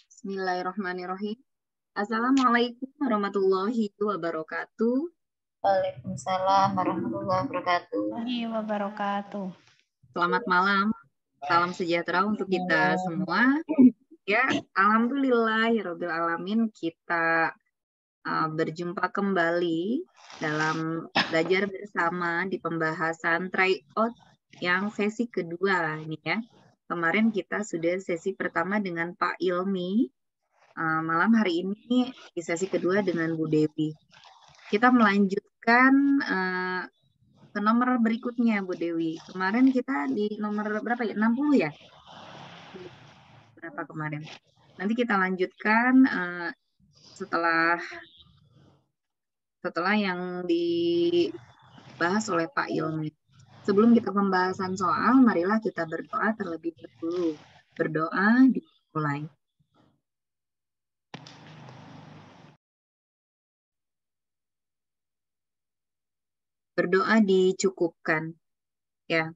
Bismillahirrahmanirrahim. Assalamualaikum warahmatullahi wabarakatuh. Waalaikumsalam warahmatullahi wabarakatuh. Selamat malam. Salam sejahtera untuk kita semua. Ya, alhamdulillahirabbil alamin, kita berjumpa kembali dalam belajar bersama di pembahasan tryout yang sesi kedua ini ya. Kemarin kita sudah sesi pertama dengan Pak Ilmi. Malam hari ini di sesi kedua dengan Bu Dewi. Kita melanjutkan ke nomor berikutnya, Bu Dewi. Kemarin kita di nomor berapa ya? 60 ya? Berapa kemarin? Nanti kita lanjutkan setelah yang dibahas oleh Pak Ilmi. Sebelum kita pembahasan soal, marilah kita berdoa terlebih dahulu. Berdoa dimulai. Berdoa dicukupkan. Ya.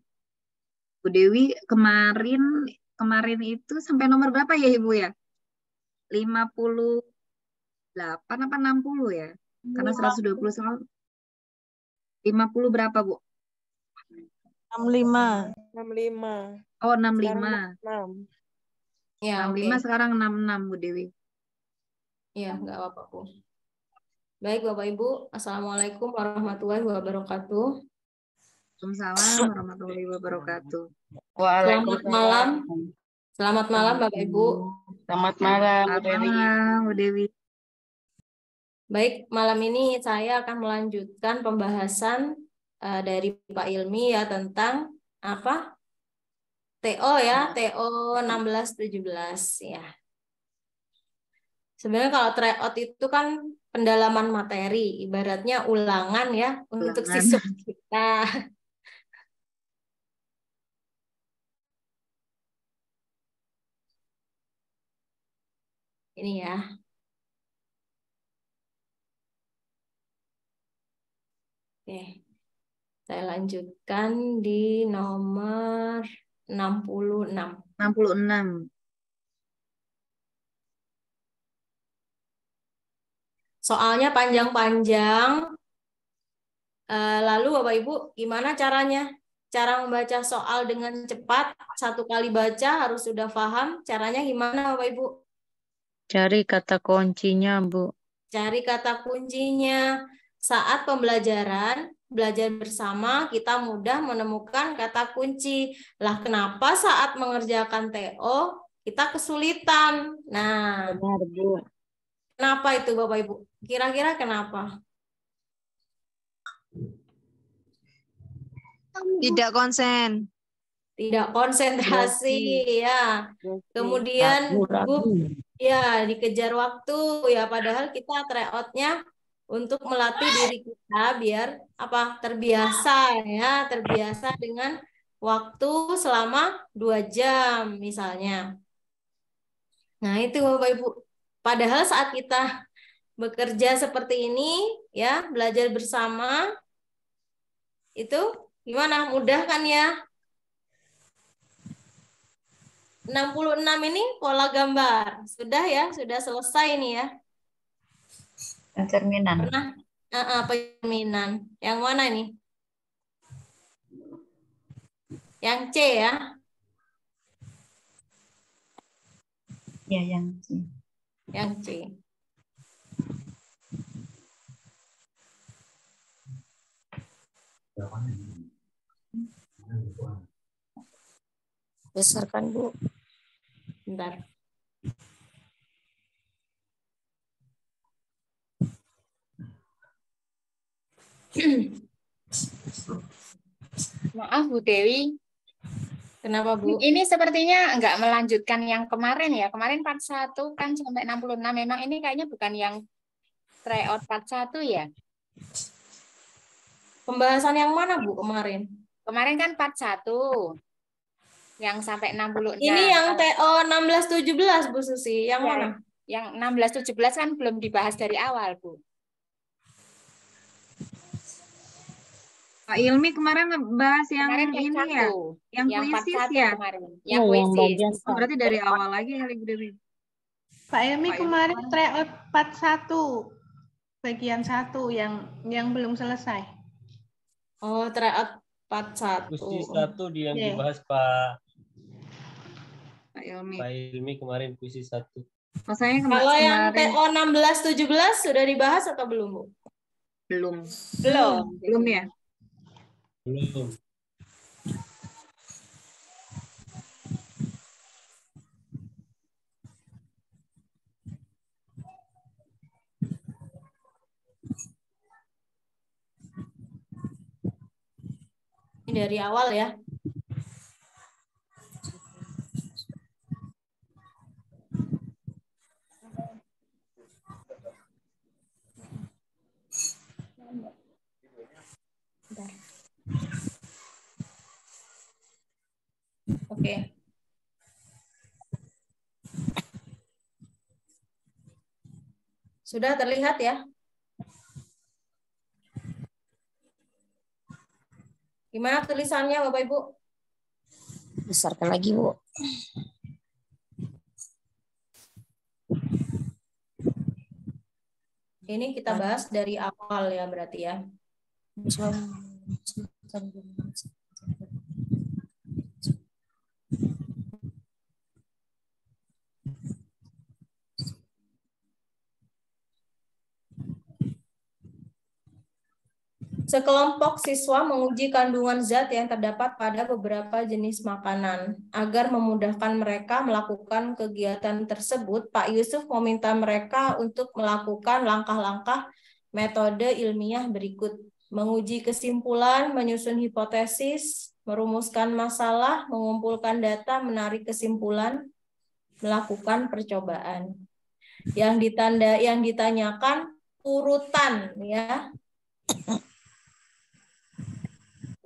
Bu Dewi, kemarin itu sampai nomor berapa ya Ibu ya? 58 apa 60 ya? Karena 120 soal. 50 berapa, Bu? 65. Oh, 65. Ya, 65 oke. sekarang 66, Bu Dewi. Iya, nggak apa-apa, Bu. Baik, Bapak Ibu. Assalamualaikum warahmatullahi wabarakatuh. Waalaikumsalam warahmatullahi wabarakatuh. Selamat malam. Selamat malam, Bapak Ibu. Selamat malam, Bu Dewi. Selamat malam, Bu Dewi. Baik, malam ini saya akan melanjutkan pembahasan dari Pak Ilmi ya tentang apa? TO ya, TO 16-17 ya. Sebenarnya kalau tryout itu kan pendalaman materi, ibaratnya ulangan ya untuk siswa kita. Ini ya. Oke. Saya lanjutkan di nomor 66. 66. Soalnya panjang-panjang. Lalu Bapak Ibu, gimana caranya? Cara membaca soal dengan cepat, satu kali baca harus sudah paham. Caranya gimana Bapak Ibu? Cari kata kuncinya, Bu. Cari kata kuncinya. Saat pembelajaran, belajar bersama, kita mudah menemukan kata kunci. Lah, kenapa saat mengerjakan TO, kita kesulitan? Nah, benar, Bu. Kenapa itu Bapak Ibu? Kira-kira kenapa? Tidak konsen. Tidak konsentrasi ya. Kemudian ya dikejar waktu ya, padahal kita tryout-nya untuk melatih diri kita biar apa? Terbiasa ya, terbiasa dengan waktu selama 2 jam misalnya. Nah, itu Bapak Ibu. Padahal saat kita bekerja seperti ini ya, belajar bersama itu gimana? Mudah kan ya? 66 ini pola gambar. Sudah ya, sudah selesai nih ya. Pencerminan. Pernah pencerminan. Yang mana nih? Yang C ya? Ya, yang C. Yang C. Besarkan, Bu. Bentar. Maaf Bu Dewi. Kenapa Bu? Ini sepertinya enggak melanjutkan yang kemarin ya. Kemarin part 1 kan sampai 66. Memang ini kayaknya bukan yang tryout part 1 ya. Pembahasan yang mana Bu kemarin? Kemarin kan part 1. Yang sampai 66. Ini yang TO 16-17 Bu Susi. Yang ya, mana? Yang 16-17 kan belum dibahas dari awal Bu. Pak Ilmi kemarin ngebahas yang Kemarin yang ini ya, satu, yang yang part puisis 1 ya. kemarin. Yang Yang puisis. bagian Oh, berarti dari awal lagi ya, Ibu Dewi. Pak Ilmi Pak Ilmi kemarin kemarin. tryout part 1 bagian 1 yang belum selesai. Oh, tryout part 1. Puisi 1 yang Oke. dibahas Pak Pak Ilmi kemarin puisi 1. Maksudnya Kalau yang kemarin TO 16-17 sudah dibahas atau belum, Bu? belum. Belum ya. Belum. Ini dari awal ya. Oke. Sudah terlihat ya? Gimana tulisannya Bapak Ibu? Besarkan lagi, Bu. Ini kita bahas dari awal ya berarti ya. Sekelompok siswa menguji kandungan zat yang terdapat pada beberapa jenis makanan. Agar memudahkan mereka melakukan kegiatan tersebut, Pak Yusuf meminta mereka untuk melakukan langkah-langkah metode ilmiah berikut. Menguji kesimpulan, menyusun hipotesis, merumuskan masalah, mengumpulkan data, menarik kesimpulan, melakukan percobaan. Yang ditanyakan urutan ya.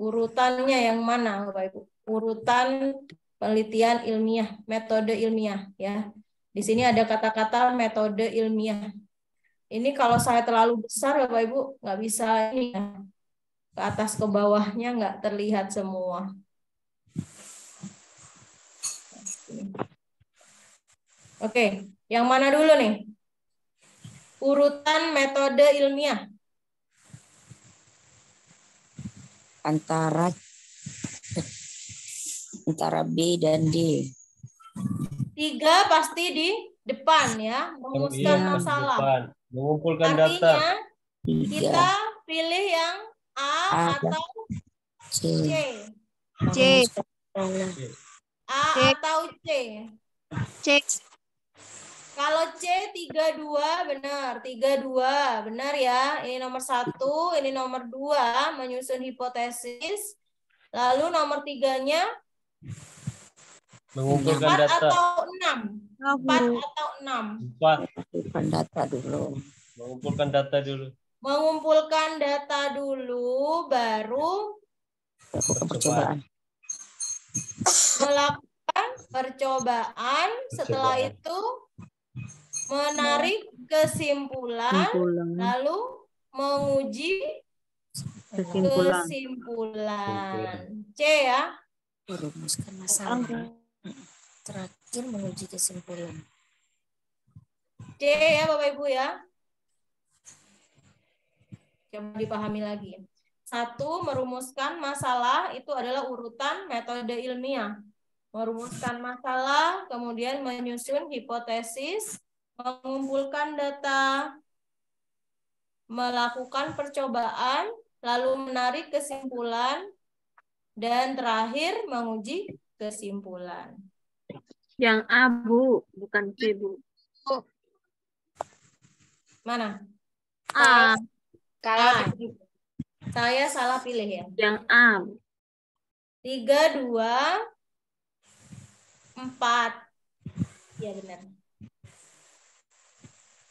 Urutannya yang mana, Bapak Ibu? Urutan penelitian ilmiah, metode ilmiah ya. Di sini ada kata-kata metode ilmiah. Ini kalau saya terlalu besar, Bapak Ibu, nggak bisa ini ya. Ke atas ke bawahnya nggak terlihat semua. Oke, yang mana dulu nih? Urutan metode ilmiah. Antara B dan D. 3 pasti di depan ya, merumuskan masalah. Depan. Mengumpulkan Artinya, data. kita pilih yang A atau C. A atau C. Kalau C 32 benar, 32 benar ya. Ini nomor 1, ini nomor 2 menyusun hipotesis. Lalu nomor 3-nya Mengumpulkan 4 data. atau 6? 4 atau 6? 4. Mengumpulkan data dulu. Mengumpulkan data dulu. Mengumpulkan data dulu, baru Percobaan. melakukan percobaan. Setelah itu menarik kesimpulan, lalu menguji kesimpulan. C ya. Merumuskan masalah. Terakhir menguji kesimpulan. C ya Bapak Ibu ya. Coba dipahami lagi. 1, merumuskan masalah itu adalah urutan metode ilmiah. Merumuskan masalah, kemudian menyusun hipotesis, mengumpulkan data, melakukan percobaan, lalu menarik kesimpulan, dan terakhir menguji kesimpulan. Yang A, Bu, bukan C, Bu. Mana? A. Kalau saya salah pilih ya. Yang A. 3, 2, 4. Ya benar.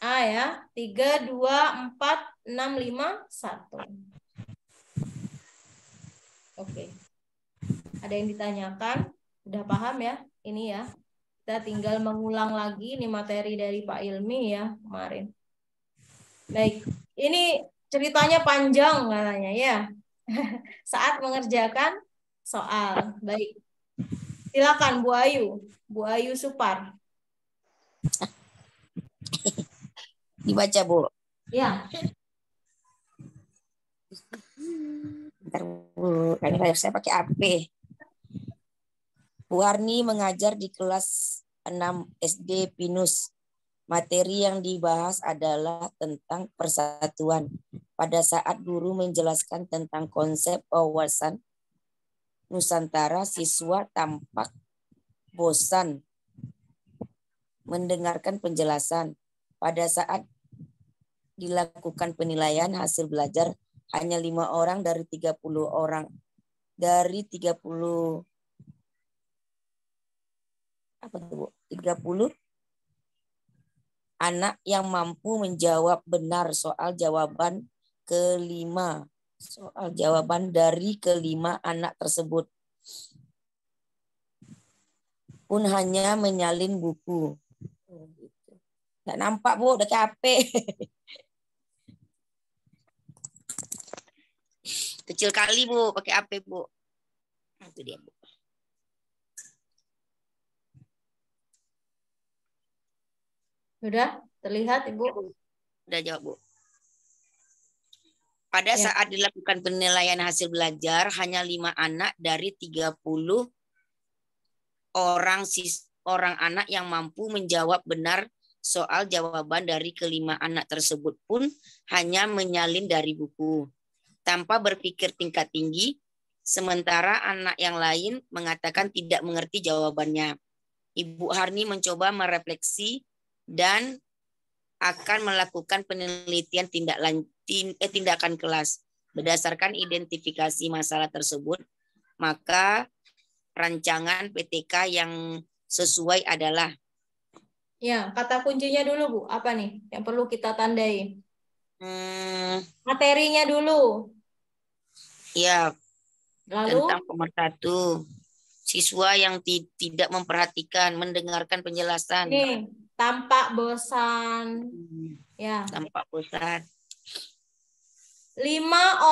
A ya. 3, 2, 4, 6, 5, 1. Oke. Ada yang ditanyakan? Udah paham ya? Ini ya. Kita tinggal mengulang lagi ini materi dari Pak Ilmi ya kemarin. Baik. Ini ceritanya panjang katanya ya. saat mengerjakan soal. Baik. Silakan Bu Ayu. Bu Ayu Supar. Dibaca, Bu. Ya. Bentar, Bu. Ini layar saya pakai HP. Bu Harni mengajar di kelas 6 SD Pinus. Materi yang dibahas adalah tentang persatuan. Pada saat guru menjelaskan tentang konsep wawasan Nusantara, siswa tampak bosan mendengarkan penjelasan. Pada saat dilakukan penilaian hasil belajar, hanya 5 orang dari 30 orang. Dari 30 apa tuh, Bu? 30 anak yang mampu menjawab benar soal jawaban kelima. Soal jawaban dari kelima anak tersebut pun hanya menyalin buku. Nggak nampak, Bu, udah ke HP. Kecil kali, Bu, pakai HP, Bu. Itu dia, Bu. Sudah terlihat, Ibu? Udah jawab, Bu. Pada Ya. saat dilakukan penilaian hasil belajar, hanya 5 anak dari 30 orang anak yang mampu menjawab benar soal jawaban dari kelima anak tersebut pun hanya menyalin dari buku tanpa berpikir tingkat tinggi, sementara anak yang lain mengatakan tidak mengerti jawabannya. Ibu Harni mencoba merefleksi dan akan melakukan penelitian tindakan kelas. Berdasarkan identifikasi masalah tersebut, maka rancangan PTK yang sesuai adalah. Ya, kata kuncinya dulu, Bu. Apa nih yang perlu kita tandai? Materinya dulu. Ya, Lalu? tentang pemersatu. Siswa yang tidak memperhatikan, mendengarkan penjelasan. Nih, tampak bosan. Ya. Tampak bosan. 5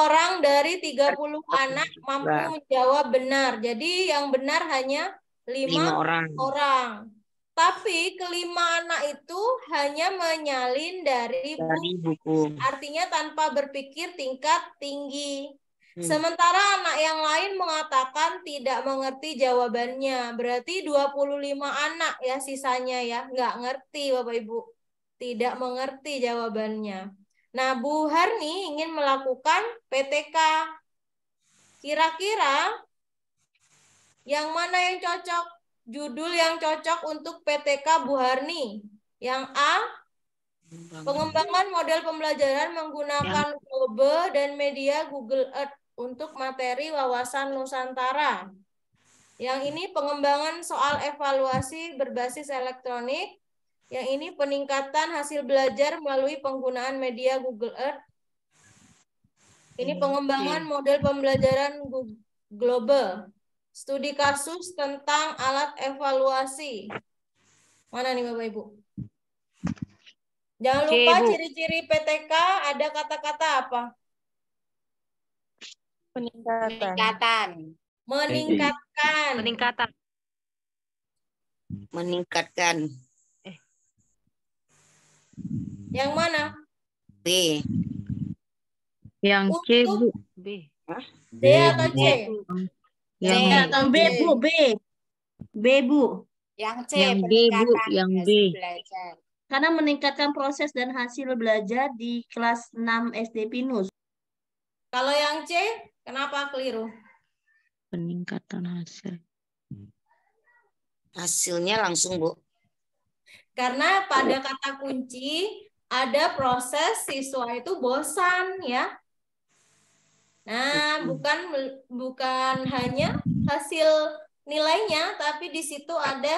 orang dari 30 anak mampu menjawab benar. Jadi yang benar hanya 5 orang. Tapi kelima anak itu hanya menyalin dari buku. Artinya tanpa berpikir tingkat tinggi. Sementara anak yang lain mengatakan tidak mengerti jawabannya. Berarti 25 anak ya sisanya ya. Nggak ngerti Bapak Ibu. Tidak mengerti jawabannya. Nah, Bu Harni ingin melakukan PTK. Kira-kira yang mana yang cocok? Judul yang cocok untuk PTK Bu Harni. Yang A, pengembangan model pembelajaran menggunakan Globe dan media Google Earth untuk materi wawasan Nusantara. Yang ini pengembangan soal evaluasi berbasis elektronik. Yang ini peningkatan hasil belajar melalui penggunaan media Google Earth. Ini pengembangan model pembelajaran Globe. Studi kasus tentang alat evaluasi. Mana nih Bapak Ibu? Jangan lupa ciri-ciri PTK ada kata-kata apa? Peningkatan. Meningkatkan. Yang mana? B. Yang C, Bu. B. D atau C? Yang atau B, Bu? B, Bu. Yang C, Yang B, Bu. peningkatan Yang B. hasil belajar. Karena meningkatkan proses dan hasil belajar di kelas 6 SD Pinus. Kalau yang C, kenapa keliru? Peningkatan hasil. Hasilnya langsung, Bu. Karena pada kata kunci ada proses siswa itu bosan ya. Nah, bukan hanya hasil nilainya, tapi di situ ada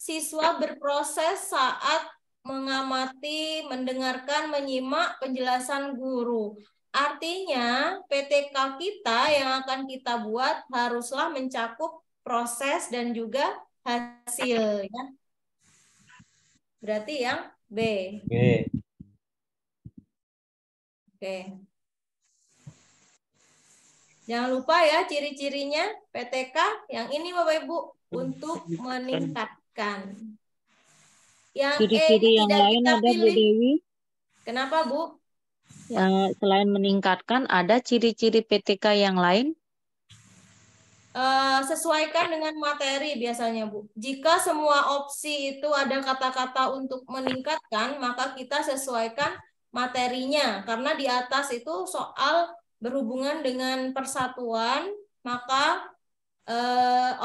siswa berproses saat mengamati, mendengarkan, menyimak penjelasan guru. Artinya, PTK kita yang akan kita buat haruslah mencakup proses dan juga hasil ya. Berarti yang B. Oke. Jangan lupa ya ciri-cirinya PTK yang ini Bapak Ibu untuk meningkatkan. Yang E ini Ciri-ciri yang tidak lain kita ada Bu pilih. Dewi. Kenapa Bu? Yang selain meningkatkan ada ciri-ciri PTK yang lain? Sesuaikan dengan materi biasanya Bu. Jika semua opsi itu ada kata-kata untuk meningkatkan, maka kita sesuaikan materinya. Karena di atas itu soal berhubungan dengan persatuan, maka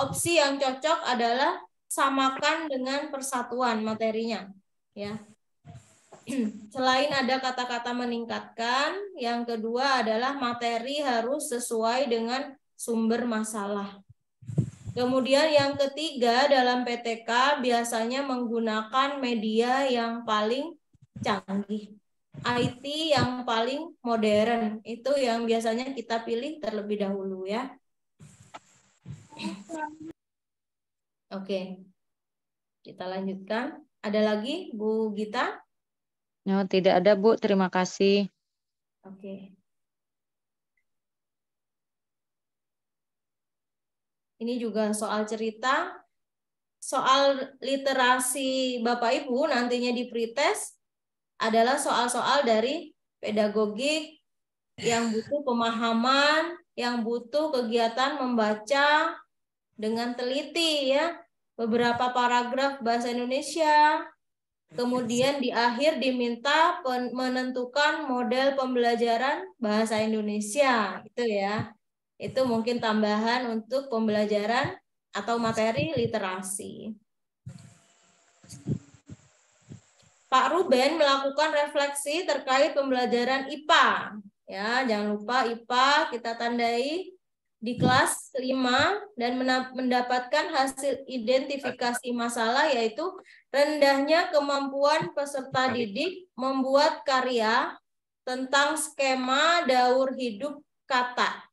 opsi yang cocok adalah samakan dengan persatuan materinya. Ya. Selain ada kata-kata meningkatkan, yang kedua adalah materi harus sesuai dengan sumber masalah. Kemudian yang ketiga dalam PTK biasanya menggunakan media yang paling canggih. IT yang paling modern. Itu yang biasanya kita pilih terlebih dahulu ya. Oke. Kita lanjutkan. Ada lagi Bu Gita? No, tidak ada Bu, terima kasih. Oke. Ini juga soal cerita. Soal literasi Bapak Ibu nantinya di pretest adalah soal-soal dari pedagogik yang butuh pemahaman, yang butuh kegiatan membaca dengan teliti ya. Beberapa paragraf bahasa Indonesia. Kemudian di akhir diminta menentukan model pembelajaran bahasa Indonesia, itu ya. Itu mungkin tambahan untuk pembelajaran atau materi literasi. Pak Ruben melakukan refleksi terkait pembelajaran IPA. Ya, jangan lupa IPA kita tandai di kelas 5 dan mendapatkan hasil identifikasi masalah yaitu rendahnya kemampuan peserta didik membuat karya tentang skema daur hidup kata.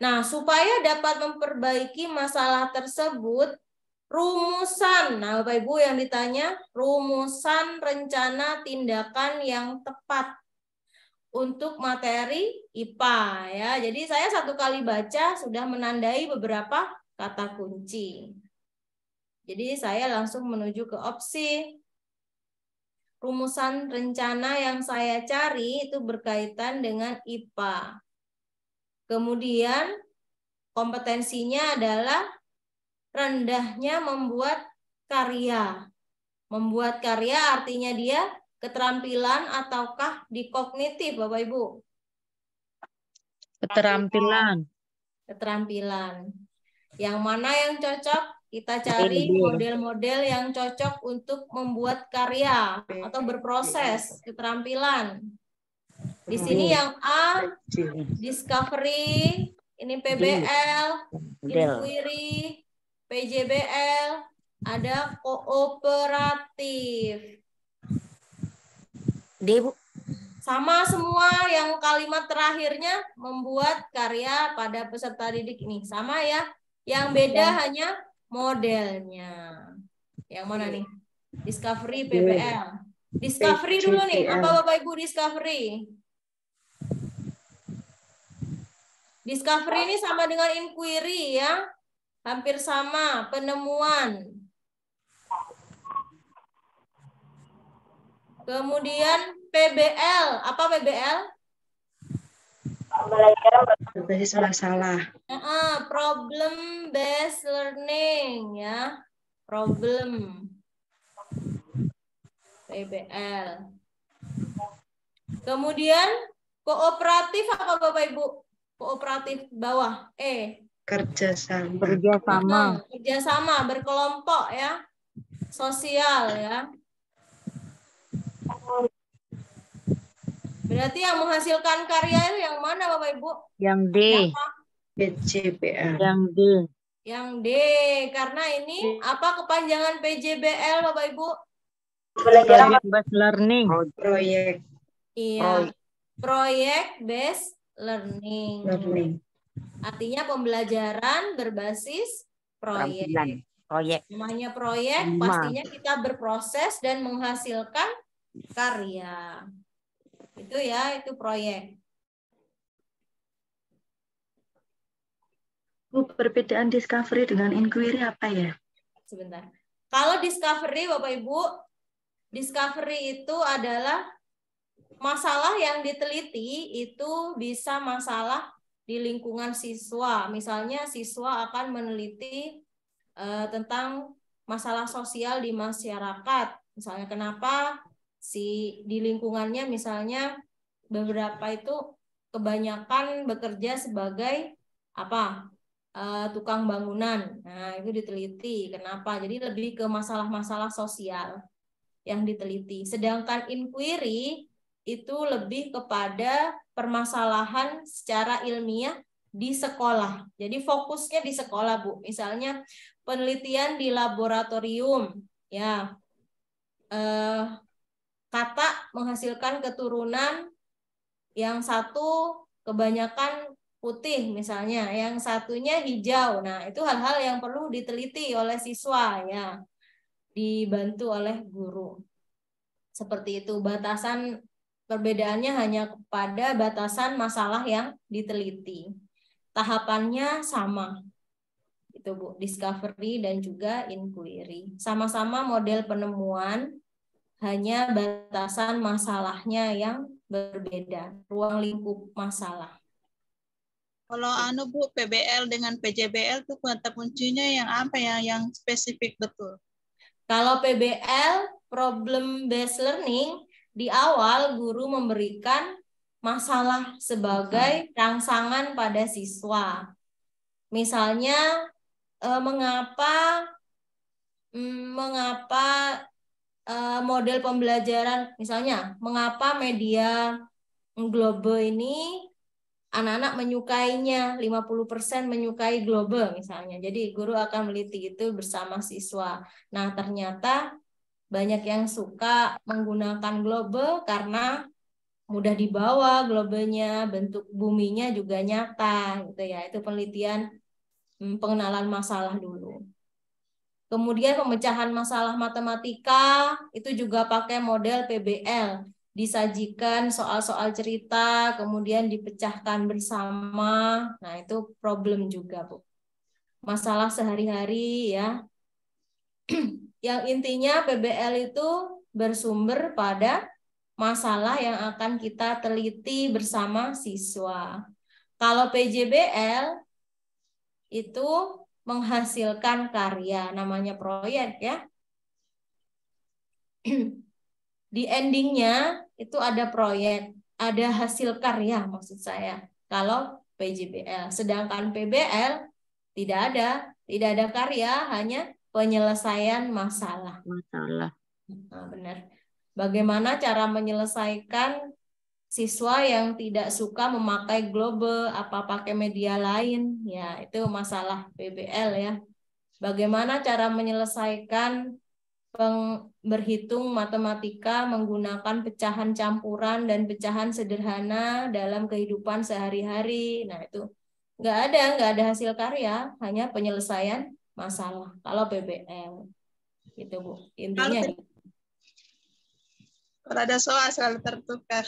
Nah, supaya dapat memperbaiki masalah tersebut, rumusan, nah Bapak Ibu yang ditanya, rumusan rencana tindakan yang tepat untuk materi IPA ya. Jadi saya satu kali baca sudah menandai beberapa kata kunci. Jadi saya langsung menuju ke opsi. Rumusan rencana yang saya cari itu berkaitan dengan IPA. Kemudian kompetensinya adalah rendahnya membuat karya. Membuat karya artinya dia keterampilan ataukah di kognitif, Bapak Ibu? Keterampilan. Keterampilan. Yang mana yang cocok? Kita cari model-model yang cocok untuk membuat karya atau berproses keterampilan. Di sini yang A, discovery, ini PBL, inquiry, PJBL, ada kooperatif. D, Bu. Sama semua yang kalimat terakhirnya membuat karya pada peserta didik ini. Sama ya. Yang beda hanya modelnya. Yang mana nih? Discovery, PBL. Discovery dulu nih. Apa Bapak Ibu discovery? Discovery ini sama dengan inquiry ya. Hampir sama, penemuan. Kemudian PBL, apa PBL? Berbasis masalah. Problem based learning ya. Problem. PBL. Kemudian kooperatif apa Bapak Ibu? Kooperatif bawah. Kerjasama. Kerjasama, berkelompok ya. Sosial ya. Berarti yang menghasilkan karya itu yang mana Bapak Ibu? Yang D. PJBL. Yang D. Yang D. Karena ini apa kepanjangan PJBL Bapak Ibu? Project based learning. Proyek. Iya. Project based learning. Artinya pembelajaran berbasis proyek. Namanya proyek, pastinya kita berproses dan menghasilkan karya. Itu ya, itu proyek. Bu, perbedaan discovery dengan inquiry apa ya? Sebentar. Kalau discovery, Bapak Ibu, discovery itu adalah masalah yang diteliti itu bisa masalah di lingkungan siswa. Misalnya siswa akan meneliti tentang masalah sosial di masyarakat. Misalnya kenapa di lingkungannya misalnya beberapa itu kebanyakan bekerja sebagai apa? Tukang bangunan. Nah, itu diteliti. Kenapa? Jadi lebih ke masalah-masalah sosial yang diteliti. Sedangkan inquiry itu lebih kepada permasalahan secara ilmiah di sekolah. Jadi fokusnya di sekolah, Bu. Misalnya penelitian di laboratorium, ya. Kata menghasilkan keturunan yang satu kebanyakan putih misalnya, yang satunya hijau. Nah, itu hal-hal yang perlu diteliti oleh siswa, ya. Dibantu oleh guru. Seperti itu, batasan perbedaannya hanya pada batasan masalah yang diteliti. Tahapannya sama. Itu Bu, discovery dan juga inquiry. Sama-sama model penemuan, hanya batasan masalahnya yang berbeda, ruang lingkup masalah. Kalau Bu, PBL dengan PJBL itu kata kuncinya yang apa ya, yang spesifik betul? Kalau PBL, problem based learning, di awal guru memberikan masalah sebagai rangsangan pada siswa. Misalnya, mengapa model pembelajaran, misalnya, mengapa media Globe ini anak-anak menyukainya, 50% menyukai Globe misalnya. Jadi guru akan meliti itu bersama siswa. Nah, ternyata banyak yang suka menggunakan Globe karena mudah dibawa globenya, bentuk buminya juga nyata gitu ya. Itu penelitian pengenalan masalah dulu. Kemudian pemecahan masalah matematika itu juga pakai model PBL. Disajikan soal-soal cerita, kemudian dipecahkan bersama. Nah, itu problem juga, Bu. Masalah sehari-hari ya. Yang intinya PBL itu bersumber pada masalah yang akan kita teliti bersama siswa. Kalau PJBL itu menghasilkan karya, namanya proyek ya. Di endingnya itu ada proyek, ada hasil karya maksud saya. Kalau PJBL, sedangkan PBL tidak ada karya, hanya penyelesaian masalah. Nah, benar. Bagaimana cara menyelesaikan siswa yang tidak suka memakai Globe, apa pakai media lain? Ya, itu masalah PBL ya. Bagaimana cara menyelesaikan berhitung matematika menggunakan pecahan campuran dan pecahan sederhana dalam kehidupan sehari-hari. Nah, itu nggak ada hasil karya, hanya penyelesaian masalah. Kalau PBL, gitu Bu. Intinya. Kalau ada soal selalu tertukar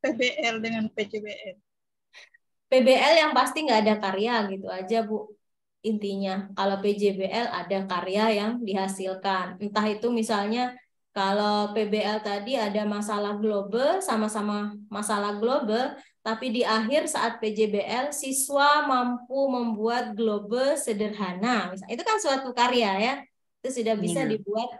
PBL dengan PJBL. PBL yang pasti nggak ada karya gitu aja Bu. Intinya kalau PJBL ada karya yang dihasilkan. Entah itu misalnya kalau PBL tadi ada masalah Globe, sama-sama masalah Globe, tapi di akhir saat PJBL siswa mampu membuat Globe sederhana. Misalnya, itu kan suatu karya ya. Itu sudah bisa dibuat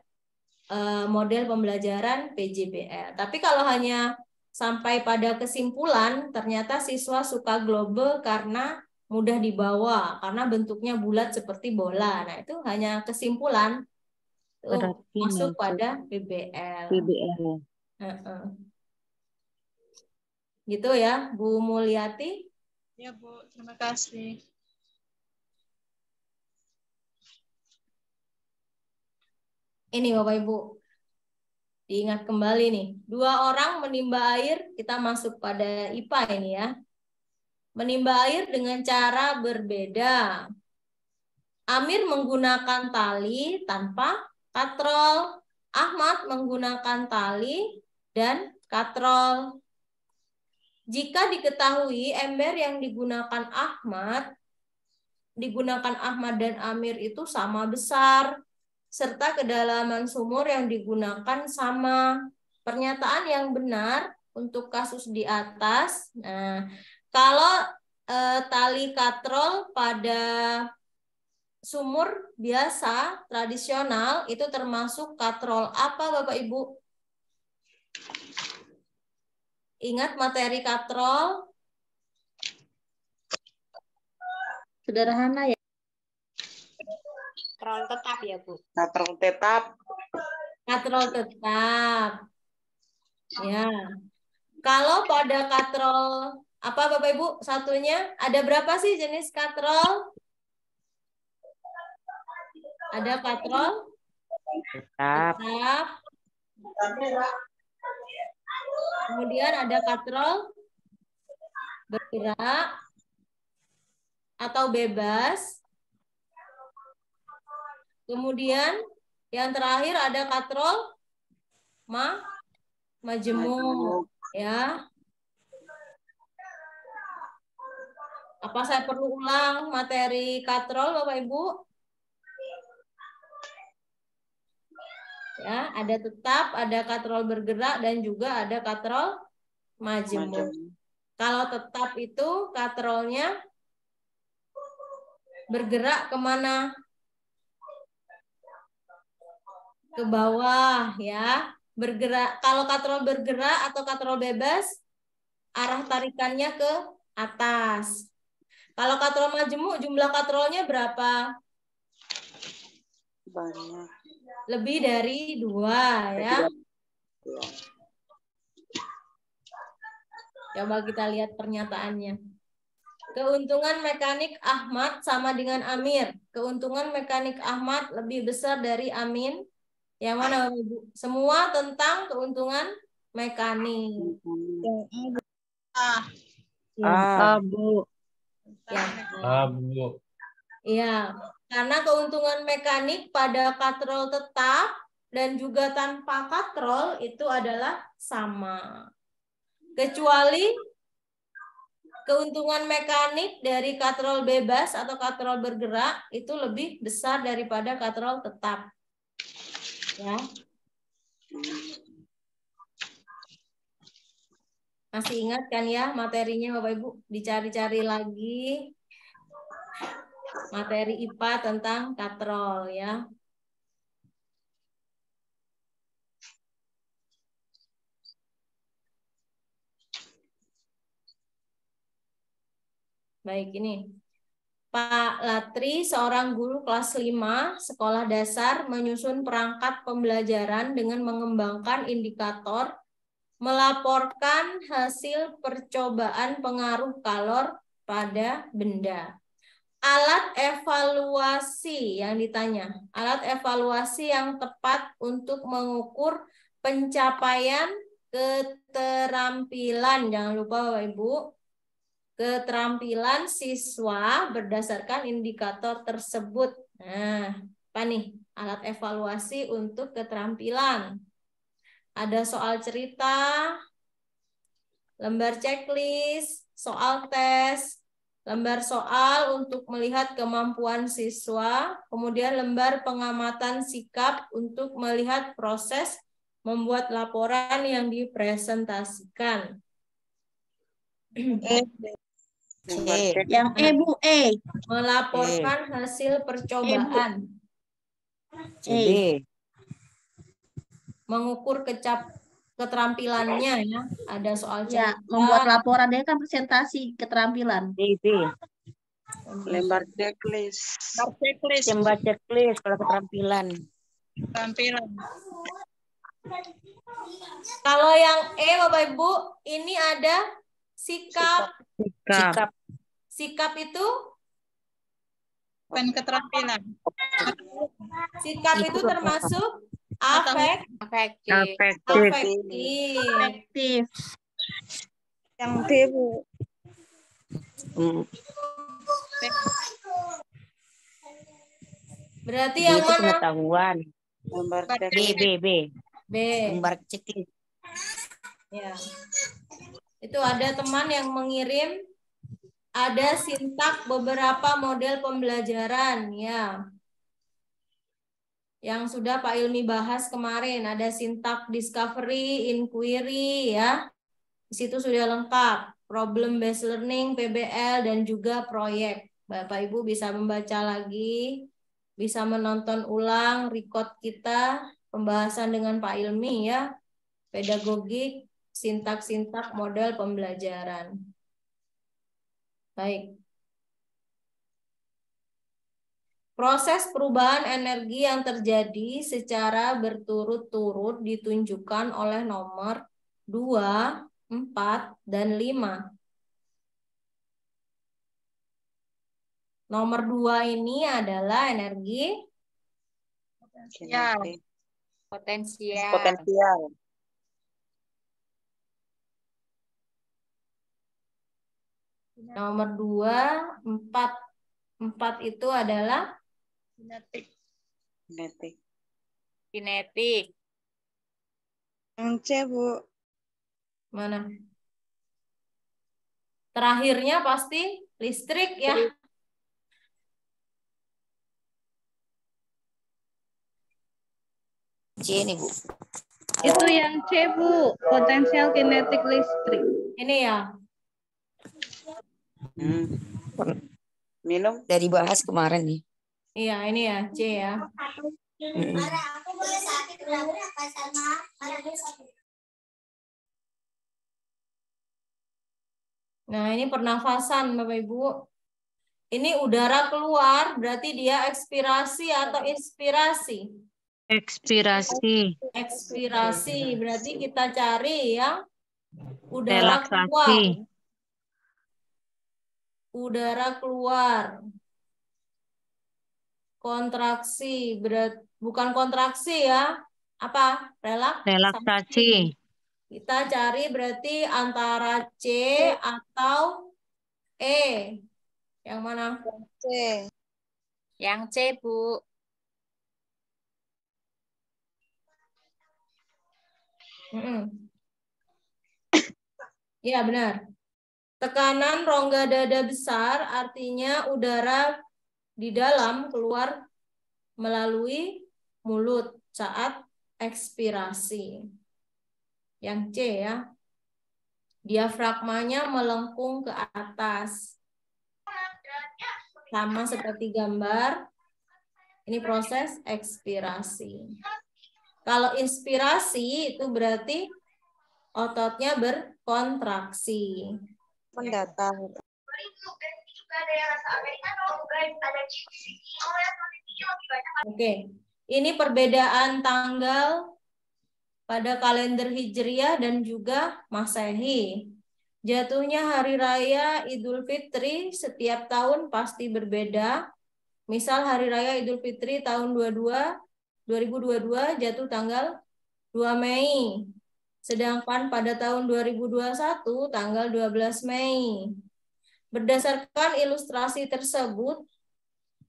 model pembelajaran PJBL. Tapi kalau hanya sampai pada kesimpulan, ternyata siswa suka Globe karena mudah dibawa, karena bentuknya bulat seperti bola. Nah, itu hanya kesimpulan. Itu masuk pada PBL. Gitu ya, Bu Mulyati. Ya, Bu. Terima kasih. Ini Bapak Ibu, diingat kembali nih, 2 orang menimba air, kita masuk pada IPA ini ya. Menimba air dengan cara berbeda. Amir menggunakan tali tanpa katrol. Ahmad menggunakan tali dan katrol. Jika diketahui ember yang digunakan Ahmad digunakan Ahmad dan Amir itu sama besar, serta kedalaman sumur yang digunakan sama. Pernyataan yang benar untuk kasus di atas. Nah, kalau tali katrol pada sumur biasa tradisional itu termasuk katrol apa Bapak Ibu? Ingat materi katrol? Sederhana ya. Katrol tetap ya Bu. Katrol tetap. Katrol tetap. Ya. Kalau pada katrol apa Bapak Ibu satunya? Ada berapa sih jenis katrol? Ada katrol Tetap. tetap. Kemudian ada katrol bergerak atau bebas. Kemudian yang terakhir ada katrol majemuk, ya. Apa saya perlu ulang materi katrol Bapak Ibu? Ya, ada tetap, ada katrol bergerak dan juga ada katrol majemuk. Kalau tetap itu katrolnya bergerak kemana? Ke bawah, ya. Bergerak. Kalau katrol bergerak atau katrol bebas, arah tarikannya ke atas. Kalau katrol majemuk, jumlah katrolnya berapa? Banyak. Lebih dari 2, ya. Coba kita lihat pernyataannya. Keuntungan mekanik Ahmad sama dengan Amir. Keuntungan mekanik Ahmad lebih besar dari Amin. Yang mana, Ibu? Semua tentang keuntungan mekanik. Bu. Ya. Bu. Iya, karena keuntungan mekanik pada katrol tetap dan juga tanpa katrol itu adalah sama. Kecuali keuntungan mekanik dari katrol bebas atau katrol bergerak itu lebih besar daripada katrol tetap. Ya. Masih ingat kan ya materinya Bapak Ibu? Dicari-cari lagi. Materi IPA tentang katrol, ya. Baik, ini. Pak Latri, seorang guru kelas 5 sekolah dasar, menyusun perangkat pembelajaran dengan mengembangkan indikator, melaporkan hasil percobaan pengaruh kalor pada benda. Alat evaluasi yang ditanya. Alat evaluasi yang tepat untuk mengukur pencapaian keterampilan. Jangan lupa Bapak Ibu. Keterampilan siswa berdasarkan indikator tersebut. Nah, apa nih? Alat evaluasi untuk keterampilan. Ada soal cerita, lembar checklist, soal tes, lembar soal untuk melihat kemampuan siswa, kemudian lembar pengamatan sikap untuk melihat proses membuat laporan yang dipresentasikan. Yang Bu, Melaporkan hasil percobaan. Mengukur keterampilannya, ya. Ada soal cerita. Ya, membuat laporan dia kan presentasi keterampilan. Lembar checklist. Lembar checklist kalau keterampilan. Keterampilan. Kalau yang Bapak Ibu, ini ada sikap. Sikap itu bukan keterampilan. Sikap itu termasuk afektif. Yang D, Bu. Berarti yang mana? Pengetahuan. Lembar B. Lembar checklist. Ya. Itu ada teman yang mengirim ada sintak beberapa model pembelajaran ya. Yang sudah Pak Ilmi bahas kemarin, ada sintak discovery, inquiry ya. Di situ sudah lengkap, problem based learning, PBL dan juga proyek. Bapak Ibu bisa membaca lagi, bisa menonton ulang record kita pembahasan dengan Pak Ilmi ya. Pedagogik, sintak-sintak model pembelajaran. Baik. Proses perubahan energi yang terjadi secara berturut-turut ditunjukkan oleh nomor 2, 4, dan 5. Nomor 2 ini adalah energi Potensial. Potensial. Nomor 2, 4. 4 itu adalah Kinetik. Kinetik. Yang C, Bu. mana? Terakhirnya pasti listrik ya. C nih, Bu. Itu yang C, Bu. Potensial kinetik listrik. Ini ya. Minum. Dari bahas kemarin nih. Iya, ini ya, C ya. Nah, ini pernafasan Bapak Ibu. Ini udara keluar, berarti dia ekspirasi atau inspirasi? Ekspirasi. Ekspirasi, berarti kita cari yang udara Relaksasi. keluar. Udara keluar. Kontraksi, bukan kontraksi ya. Apa? Relaksasi. Kita cari berarti antara C atau E. Yang mana? C. Yang C, Bu. Iya, benar. Tekanan rongga dada besar artinya udara di dalam keluar melalui mulut saat ekspirasi. Yang C ya. Diafragmanya melengkung ke atas. Sama seperti gambar. Ini proses ekspirasi. Kalau inspirasi itu berarti ototnya berkontraksi. Pendatar. Oke, ini perbedaan tanggal pada kalender Hijriah dan juga Masehi. Jatuhnya hari raya Idul Fitri setiap tahun pasti berbeda. Misal hari raya Idul Fitri tahun 2022 jatuh tanggal 2 Mei. Sedangkan pada tahun 2021 tanggal 12 Mei. Berdasarkan ilustrasi tersebut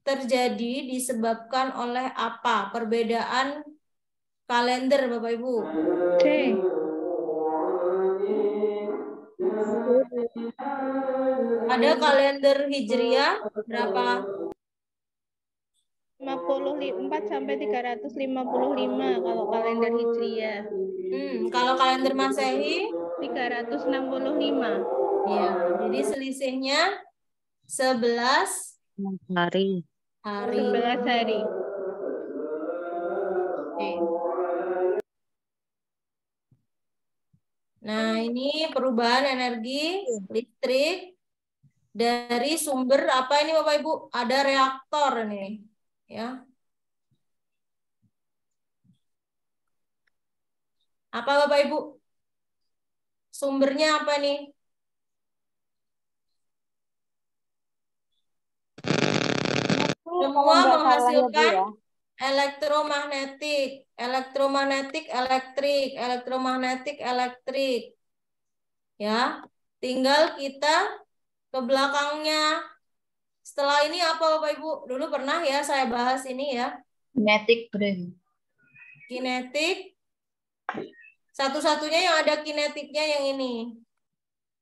terjadi disebabkan oleh apa? Perbedaan kalender Bapak Ibu. C. Ada kalender Hijriah berapa? 54 sampai 355 kalau kalender Hijriah. Kalau kalender Masehi 365. Ya, jadi selisihnya 11 hari. 11 hari. Oke. Nah, ini perubahan energi listrik dari sumber apa ini Bapak Ibu? Ada reaktor nih, ya. Apa Bapak Ibu? Sumbernya apa nih? Semua menghasilkan elektromagnetik, elektromagnetik, elektrik, elektromagnetik, elektrik. Ya, tinggal kita ke belakangnya. Setelah ini apa Bapak Ibu? Dulu pernah ya saya bahas ini ya. Kinetik, Bro. Kinetik. Satu-satunya yang ada kinetiknya yang ini.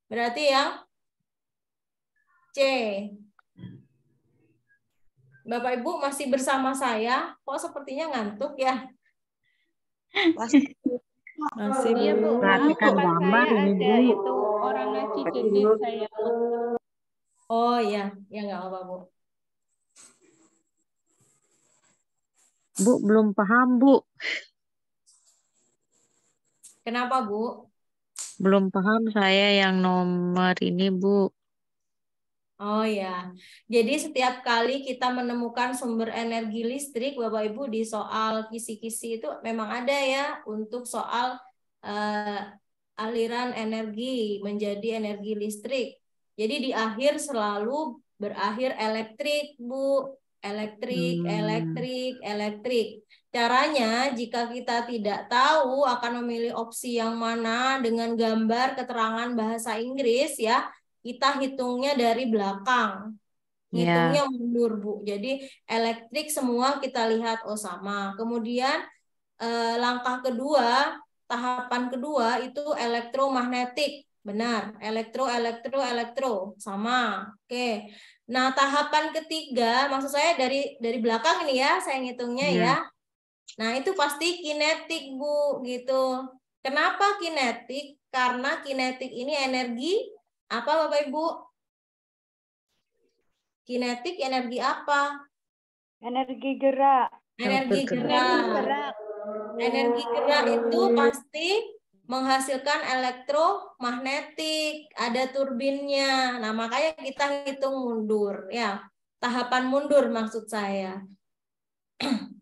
Berarti yang C. Bapak Ibu masih bersama saya? Kok sepertinya ngantuk ya? Masih Iya Bu, maaf Perhatikan depan gambar saya ini, ada Bu. itu orang ngasih jadi saya. Oh iya, ya nggak apa-apa Bu. Bu, belum paham, Bu. Kenapa Bu? Belum paham saya yang nomor ini, Bu. Oh ya, jadi setiap kali kita menemukan sumber energi listrik, Bapak Ibu di soal kisi-kisi itu memang ada ya untuk soal aliran energi menjadi energi listrik. Jadi di akhir selalu berakhir elektrik, Bu. Elektrik, elektrik, elektrik. Caranya jika kita tidak tahu akan memilih opsi yang mana dengan gambar keterangan bahasa Inggris ya, kita hitungnya dari belakang. Hitungnya mundur, Bu. Jadi elektrik semua kita lihat oh sama. Kemudian langkah kedua, tahapan kedua itu elektromagnetik. Benar, elektro sama. Oke. Nah, tahapan ketiga maksud saya dari belakang ini ya, saya ngitungnya ya. Nah, itu pasti kinetik, Bu, gitu. Kenapa kinetik? Karena kinetik ini energi apa Bapak Ibu? Kinetik energi apa? energi gerak. Energi gerak. Energi gerak itu pasti menghasilkan elektromagnetik, ada turbinnya. Nah, makanya kita hitung mundur ya. Tahapan mundur maksud saya.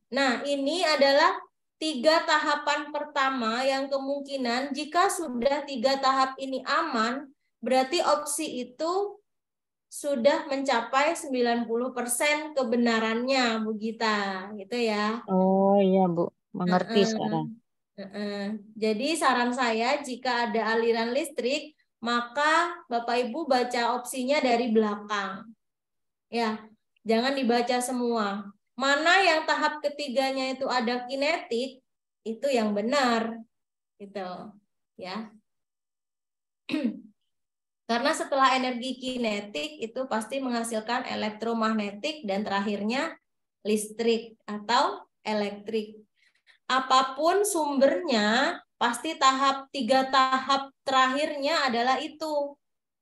Nah, ini adalah 3 tahapan pertama yang kemungkinan jika sudah 3 tahap ini aman, berarti opsi itu sudah mencapai 90% kebenarannya, Bu Gita, gitu ya. Oh iya, Bu. Mengerti sekarang. Jadi saran saya jika ada aliran listrik, maka Bapak Ibu baca opsinya dari belakang. Ya, jangan dibaca semua. Mana yang tahap ketiganya itu ada kinetik, itu yang benar. Gitu. Ya. Karena setelah energi kinetik itu pasti menghasilkan elektromagnetik dan terakhirnya listrik atau elektrik. Apapun sumbernya, pasti 3 tahap terakhirnya adalah itu.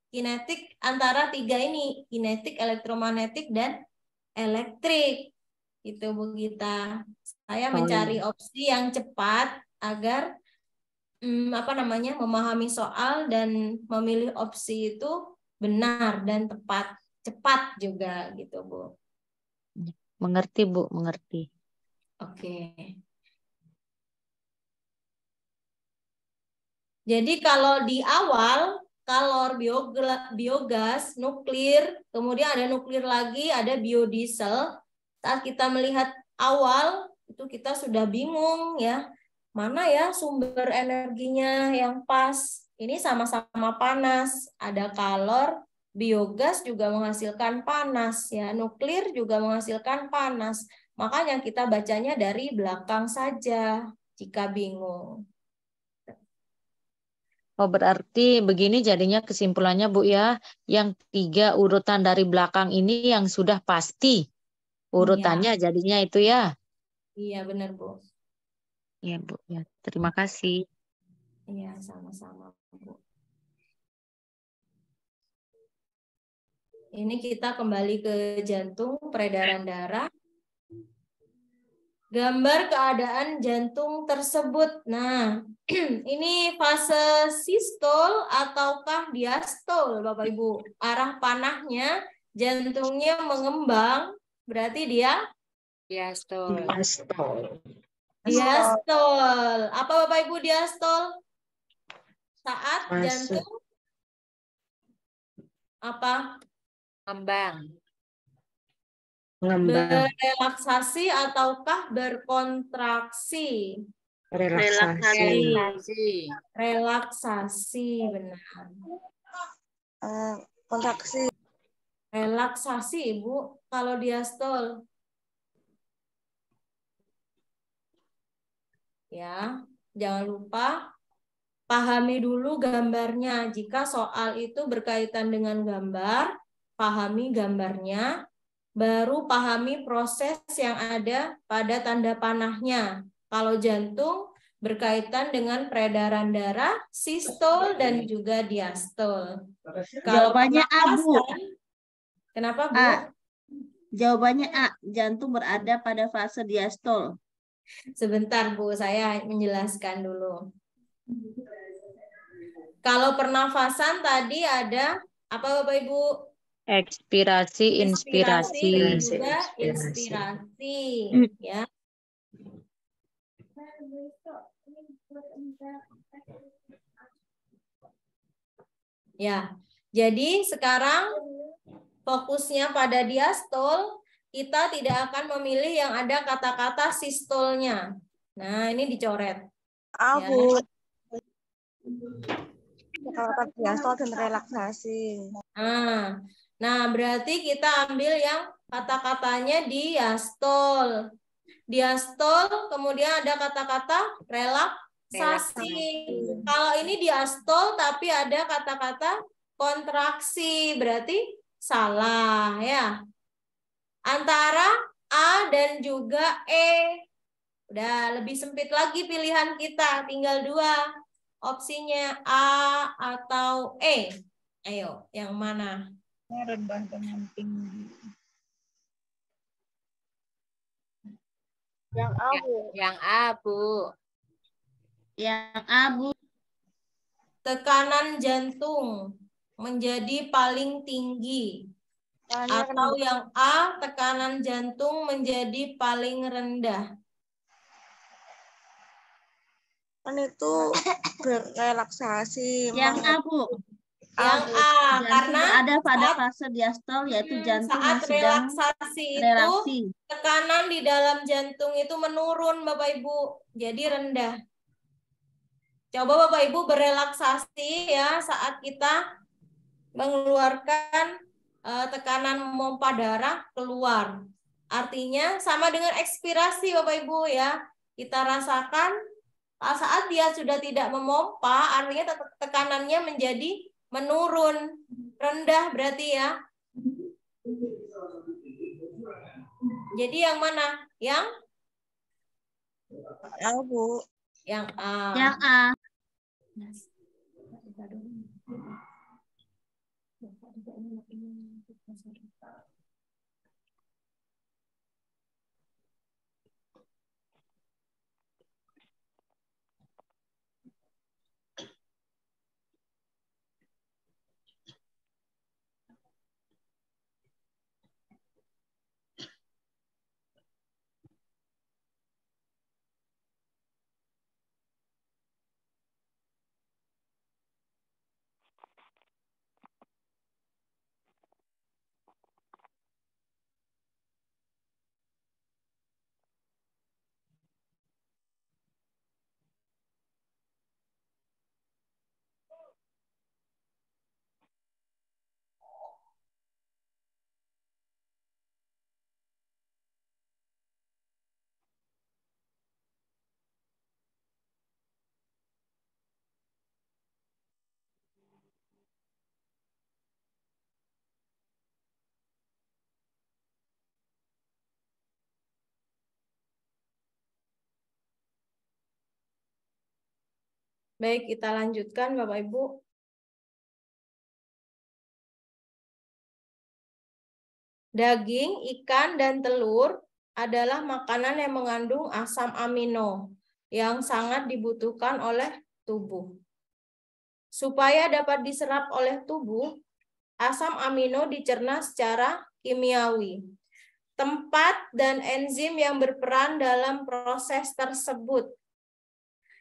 Kinetik antara 3 ini, kinetik, elektromagnetik, dan elektrik. Itu Bu Gita. Saya mencari opsi yang cepat agar memahami soal dan memilih opsi itu benar dan tepat, cepat juga gitu, Bu. Mengerti, Bu, mengerti. Oke. Jadi kalau di awal kalor, biogas, nuklir, kemudian ada nuklir lagi, ada biodiesel. Saat kita melihat awal itu kita sudah bingung ya. Mana ya sumber energinya yang pas? Ini sama-sama panas. Ada kalor, biogas juga menghasilkan panas ya. Nuklir juga menghasilkan panas. Makanya kita bacanya dari belakang saja jika bingung. Oh, berarti begini jadinya kesimpulannya, Bu ya. Yang 3 urutan dari belakang ini yang sudah pasti urutannya jadinya itu ya. Iya, benar, Bu. Iya, Bu. Ya, terima kasih. Iya, sama-sama, Bu. Ini kita kembali ke jantung, peredaran darah. Gambar keadaan jantung tersebut. Nah, ini fase sistol ataukah diastol, Bapak Ibu? Arah panahnya, jantungnya mengembang, berarti dia diastol. Diastol. Apa Bapak Ibu diastol? Saat jantung apa? Berelaksasi ataukah berkontraksi? Relaksasi, benar. Kontraksi. Relaksasi, Ibu, kalau diastol. Ya, jangan lupa pahami dulu gambarnya. Jika soal itu berkaitan dengan gambar, pahami gambarnya, baru pahami proses yang ada pada tanda panahnya. Kalau jantung berkaitan dengan peredaran darah, sistol dan juga diastol. Kalau Jawabannya A, Bu. pernapasan, kenapa, Bu? A. Jawabannya A. Jantung berada pada fase diastol. Sebentar, Bu, saya menjelaskan dulu. Kalau pernafasan tadi ada apa, Bapak Ibu? Ekspirasi, inspirasi. Dan juga inspirasi, ya. Ya, jadi sekarang fokusnya pada diastol, kita tidak akan memilih yang ada kata-kata sistolnya. Nah, ini dicoret. Ya. Kata-kata diastol dan relaksasi. Nah, berarti kita ambil yang kata-katanya diastol. Diastol, kemudian ada kata-kata relaksasi. Kalau ini diastol tapi ada kata-kata kontraksi, berarti salah ya. Antara A dan juga E. Udah lebih sempit lagi pilihan kita, tinggal dua opsinya, A atau E. Ayo, yang mana? Rendah dengan tinggi. Yang A, Bu. Yang A, Bu. Yang A, Bu. Tekanan jantung menjadi paling tinggi. Atau yang A, tekanan jantung menjadi paling rendah. Kan itu berrelaksasi. Yang A, Bu. Yang A, karena ada pada fase diastol, yaitu jantung yang saat sedang relaksasi relaksi. itu tekanan di dalam jantung itu menurun, Bapak Ibu, jadi rendah. Coba Bapak Ibu berelaksasi ya saat kita mengeluarkan tekanan memompa darah keluar. Artinya sama dengan ekspirasi Bapak Ibu ya. Kita rasakan saat dia sudah tidak memompa, artinya tekanannya menjadi menurun, rendah berarti ya. Jadi yang mana? Yang A, Bu. Yang A. Yang A. Baik, kita lanjutkan Bapak Ibu. Daging, ikan, dan telur adalah makanan yang mengandung asam amino yang sangat dibutuhkan oleh tubuh. Supaya dapat diserap oleh tubuh, asam amino dicerna secara kimiawi. Tempat dan enzim yang berperan dalam proses tersebut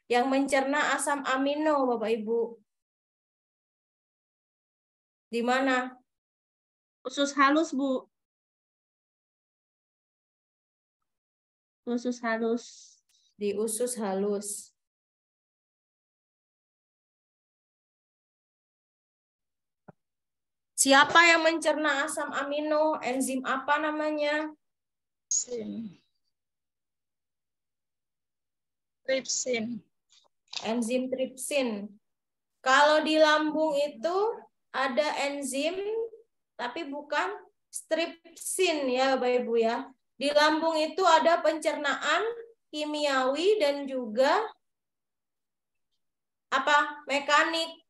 yang mencerna asam amino, Bapak Ibu. Di mana? Usus halus, Bu. Usus halus. Di usus halus. Siapa yang mencerna asam amino? Enzim apa namanya? Tripsin. Enzim tripsin. Kalau di lambung itu ada enzim tapi bukan stripsin ya Bapak Ibu ya. Di lambung itu ada pencernaan kimiawi dan juga apa? Mekanik.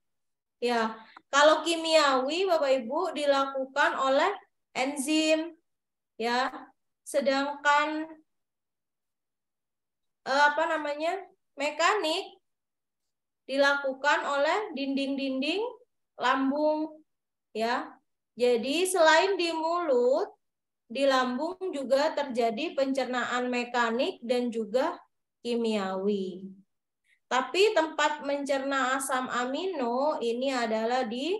Ya, kalau kimiawi Bapak Ibu dilakukan oleh enzim ya. Sedangkan mekanik dilakukan oleh dinding-dinding lambung ya. Jadi selain di mulut, di lambung juga terjadi pencernaan mekanik dan juga kimiawi. Tapi tempat mencerna asam amino ini adalah di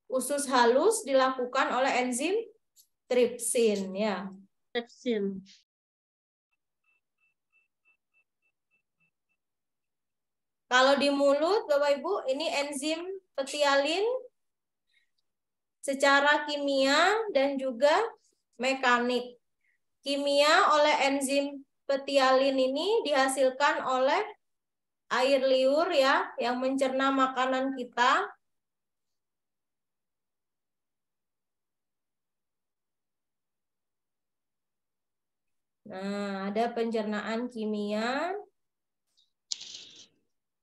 usus halus, dilakukan oleh enzim tripsin ya. Tripsin. Kalau di mulut Bapak Ibu ini enzim petialin secara kimia dan juga mekanik. Kimia oleh enzim petialin ini dihasilkan oleh air liur ya yang mencerna makanan kita. Nah, ada pencernaan kimia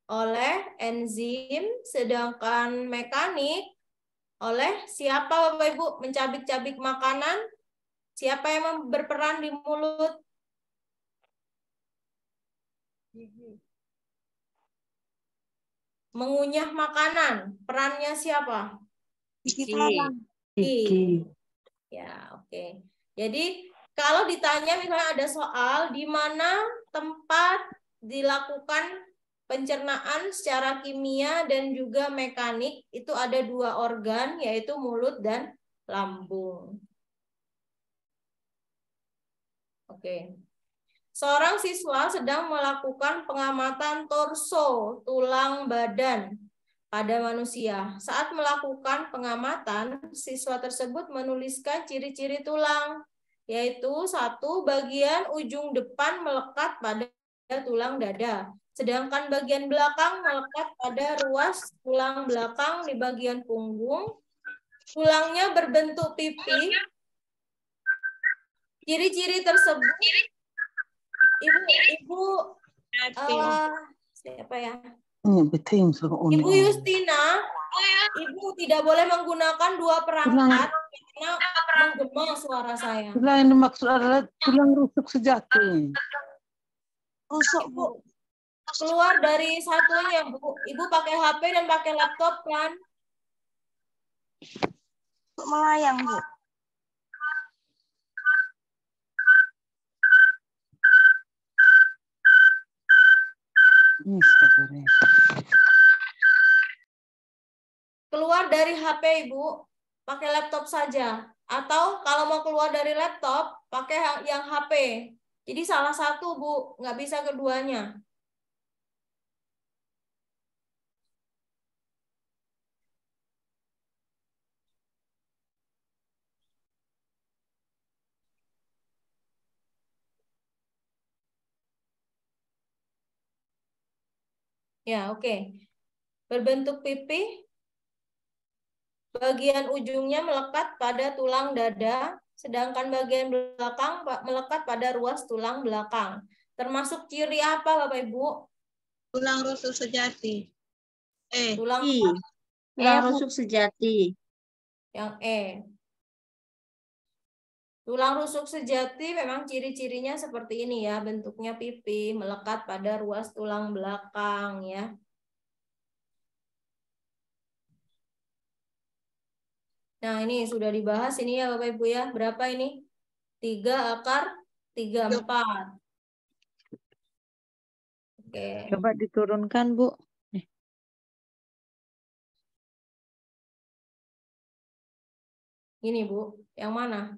oleh enzim, sedangkan mekanik oleh siapa Bapak Ibu? Mencabik-cabik makanan. Siapa yang berperan di mulut? Mengunyah makanan. Perannya siapa? Gigi. Ya, oke. Jadi kalau ditanya misalnya ada soal di mana tempat dilakukan pencernaan secara kimia dan juga mekanik, itu ada 2 organ, yaitu mulut dan lambung. Oke. Seorang siswa sedang melakukan pengamatan torso, tulang badan pada manusia. Saat melakukan pengamatan, siswa tersebut menuliskan ciri-ciri tulang, yaitu 1, bagian ujung depan melekat pada tulang dada. Sedangkan bagian belakang melekat pada ruas tulang belakang di bagian punggung. Tulangnya berbentuk pipi. Ciri-ciri tersebut, Ibu siapa ya? Ibu Justina, Ibu tidak boleh menggunakan 2 perangkat karena menggema suara saya. Tulang yang dimaksud adalah tulang rusuk sejati. Rusuk, Bu. Keluar dari satunya, Bu. Ibu pakai HP dan pakai laptop kan? Melayang, Bu. Keluar dari HP Ibu, pakai laptop saja. Atau kalau mau keluar dari laptop, pakai yang HP. Jadi salah satu, Bu, nggak bisa keduanya. Ya, oke. Berbentuk pipi, bagian ujungnya melekat pada tulang dada, sedangkan bagian belakang melekat pada ruas tulang belakang. Termasuk ciri apa, Bapak Ibu? Tulang rusuk sejati. Tulang rusuk sejati. Yang Tulang rusuk sejati memang ciri-cirinya seperti ini ya, bentuknya pipi, melekat pada ruas tulang belakang ya. Nah, ini sudah dibahas ini ya Bapak Ibu ya. Berapa ini? 3/4. Oke. Coba diturunkan, Bu. Ini Bu, yang mana?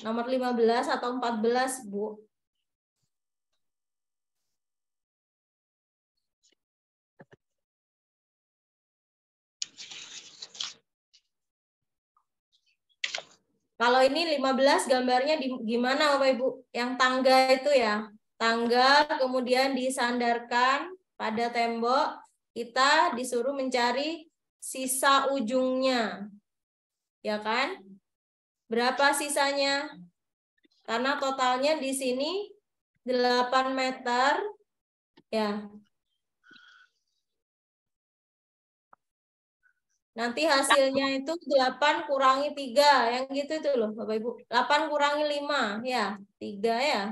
Nomor 15 atau 14, Bu? Kalau ini 15 gambarnya gimana Bapak Ibu? Yang tangga itu ya. Tangga kemudian disandarkan pada tembok, kita disuruh mencari sisa ujungnya. Ya kan? Berapa sisanya? Karena totalnya di sini 8 meter. Ya. Nanti hasilnya itu 8 kurangi 3. Yang gitu itu loh Bapak Ibu. 8 kurangi 5. Ya, 3 ya.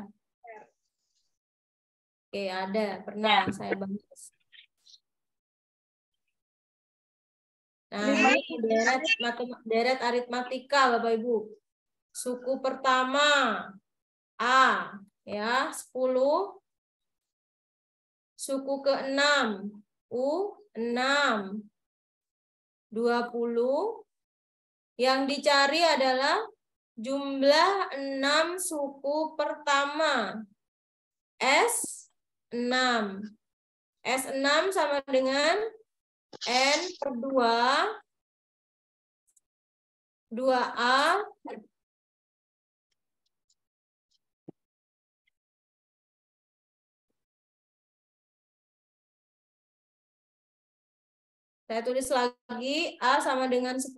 Oke, ada. Pernah saya bahas. Nah, ini deret aritmatika Bapak Ibu. Suku pertama A ya 10. Suku ke-6 U 6 20. Yang dicari adalah jumlah 6 suku pertama. S6. S6 sama dengan N per 2A saya tulis lagi A sama dengan 10,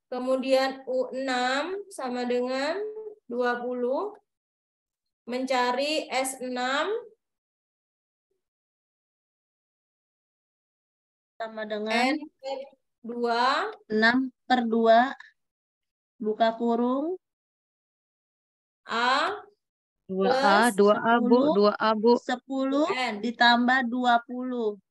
kemudian U6 sama dengan 20, mencari S6 sama dengan N per 2, 6 per 2, buka kurung, A 2A, 2A Bu, 2A Bu. 10 N. ditambah 20.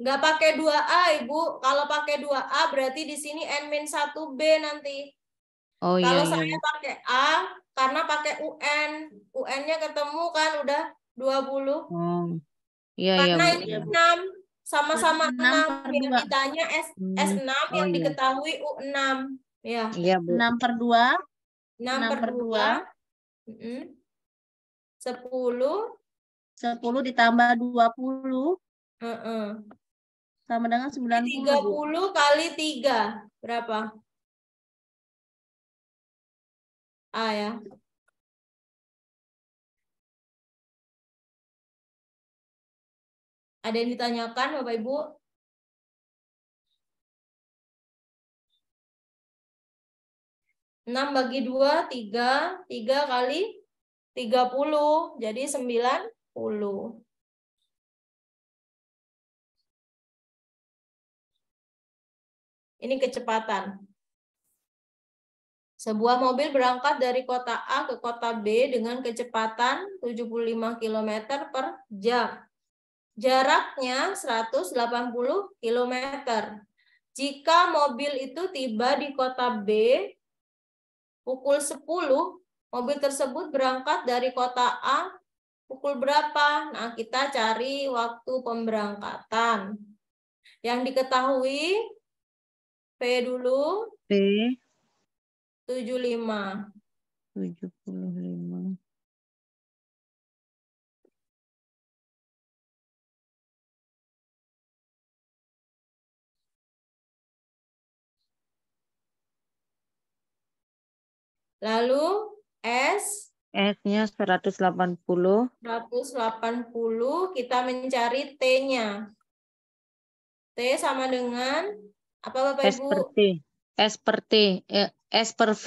Nggak pakai 2A, Ibu. Kalau pakai 2A berarti di sini N-1B nanti. Oh iya, Kalau iya. saya pakai A, karena pakai UN. UN-nya ketemu kan udah 20. Oh, iya, iya Karena Bu. ini 6. Sama-sama 6. Yang 6/2. ditanya S6, Oh yang iya. diketahui U6. Ya. Iya Bu. 6 per 2. 6 per 2. 10. 10 ditambah 20. Sama dengan 90. 30 kali 3. Berapa? A ya. Ada yang ditanyakan Bapak Ibu? Enam bagi 2, 3. 3 kali 30. Jadi 90. Ini kecepatan. Sebuah mobil berangkat dari kota A ke kota B dengan kecepatan 75 km per jam. Jaraknya 180 km. Jika mobil itu tiba di kota B pukul 10, mobil tersebut berangkat dari kota A pukul berapa? Nah, kita cari waktu pemberangkatan. Yang diketahui P dulu. P 75. 75. Lalu S. S-nya 180. 180, kita mencari T-nya. T sama dengan apa Bapak S Ibu? per T. S per T. S per V.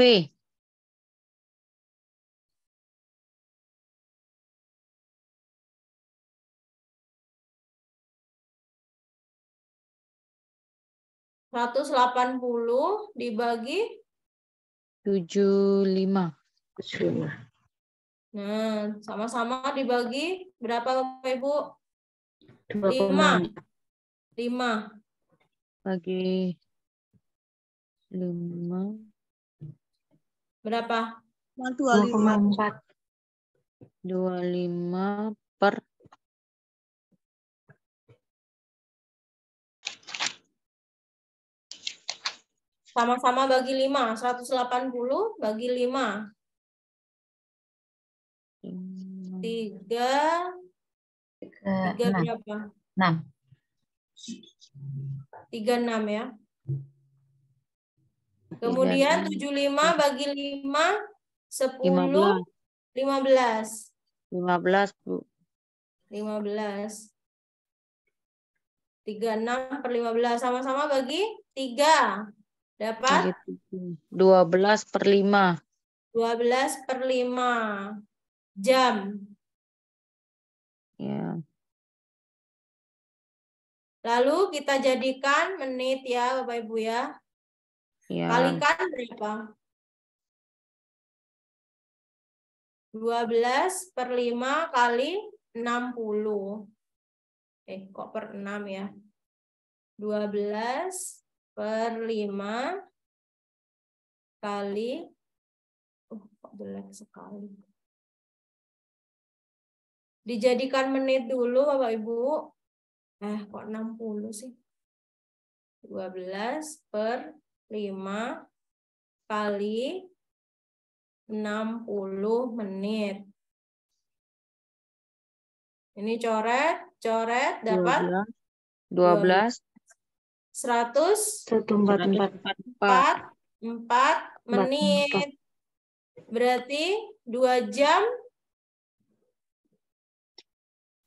$180 dibagi 75. Nah, sama-sama dibagi berapa Bapak Ibu? 2,5. 5. Bagi 5. Berapa? 2,4. 25 per sama-sama bagi 5. 180 bagi 5. 3 berapa? 6. 36 ya. Kemudian 75 bagi 5, 10. 15. 15, Bu. 15. 36 per 15. Sama-sama bagi 3. Dapat? 12 per 5. 12 per 5 jam. Ya. Lalu kita jadikan menit ya Bapak Ibu ya. Ya. Kalikan berapa? 12 per 5 kali 60. Kok per 6 ya? 12 per 5 kali, kok jelek sekali. Dijadikan menit dulu Bapak Ibu. Kok 60 sih? 12 per 5 kali 60 menit. Ini coret dapat 12. 144 menit. Berarti 2 jam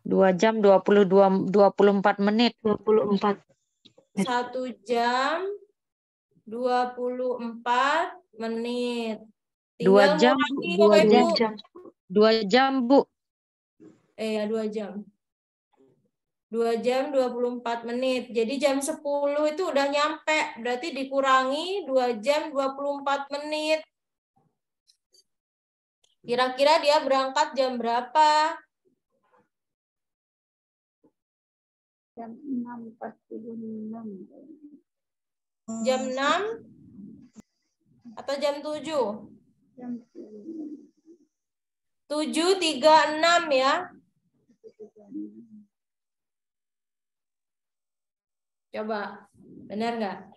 24 menit. 24. 1 jam 24 menit. 2 jam, ngurangi, Bapak Ibu. 2 jam, Bu. Ya 2 jam. 2 jam 24 menit. Jadi jam 10 itu udah nyampe. Berarti dikurangi 2 jam 24 menit. Kira-kira dia berangkat jam berapa? Jam 6.46. Jam 6? Atau jam 7? Jam 7.36 ya. Coba, benar nggak?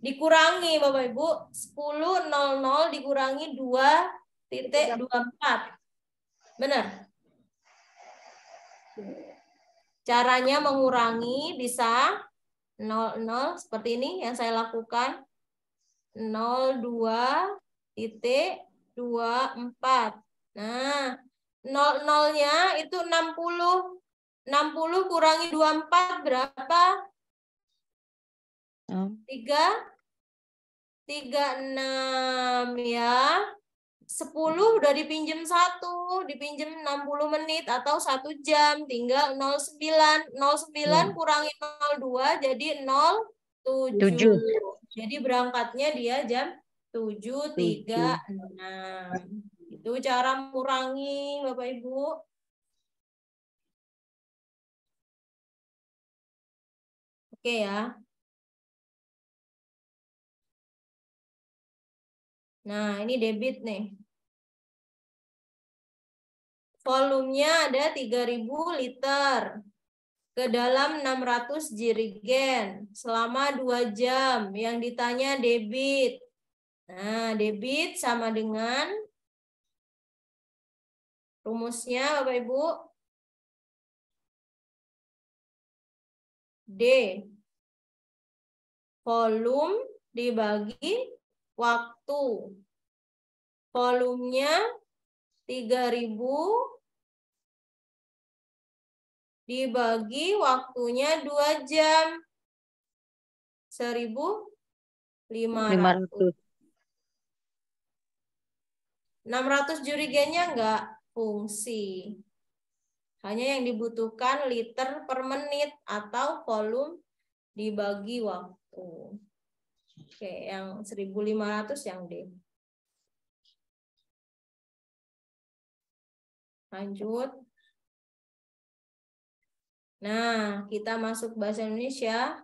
Dikurangi Bapak Ibu, 10.00 dikurangi 2.24. Benar? Caranya mengurangi bisa 00 seperti ini yang saya lakukan. 02.24. Nah, 00-nya itu 60. 60 kurangi 24 berapa? 36 ya. 10 udah dipinjem 1, dipinjem 60 menit atau 1 jam, tinggal 09. 09 kurangi 02 jadi 07. Jadi berangkatnya dia jam 7.36. Itu cara mengurangi Bapak Ibu. Oke ya. Nah, ini debit nih. Volumenya ada 3.000 liter. Ke dalam 600 jerigen selama 2 jam. Yang ditanya debit. Nah, debit sama dengan rumusnya Bapak Ibu. D. Volume dibagi waktu. Volumenya 3.000 dibagi waktunya 2 jam. 1.500. 600 jerigennya enggak fungsi. Hanya yang dibutuhkan liter per menit atau volume dibagi waktu. Oke, yang 1.500 yang D. Lanjut. Nah, kita masuk bahasa Indonesia.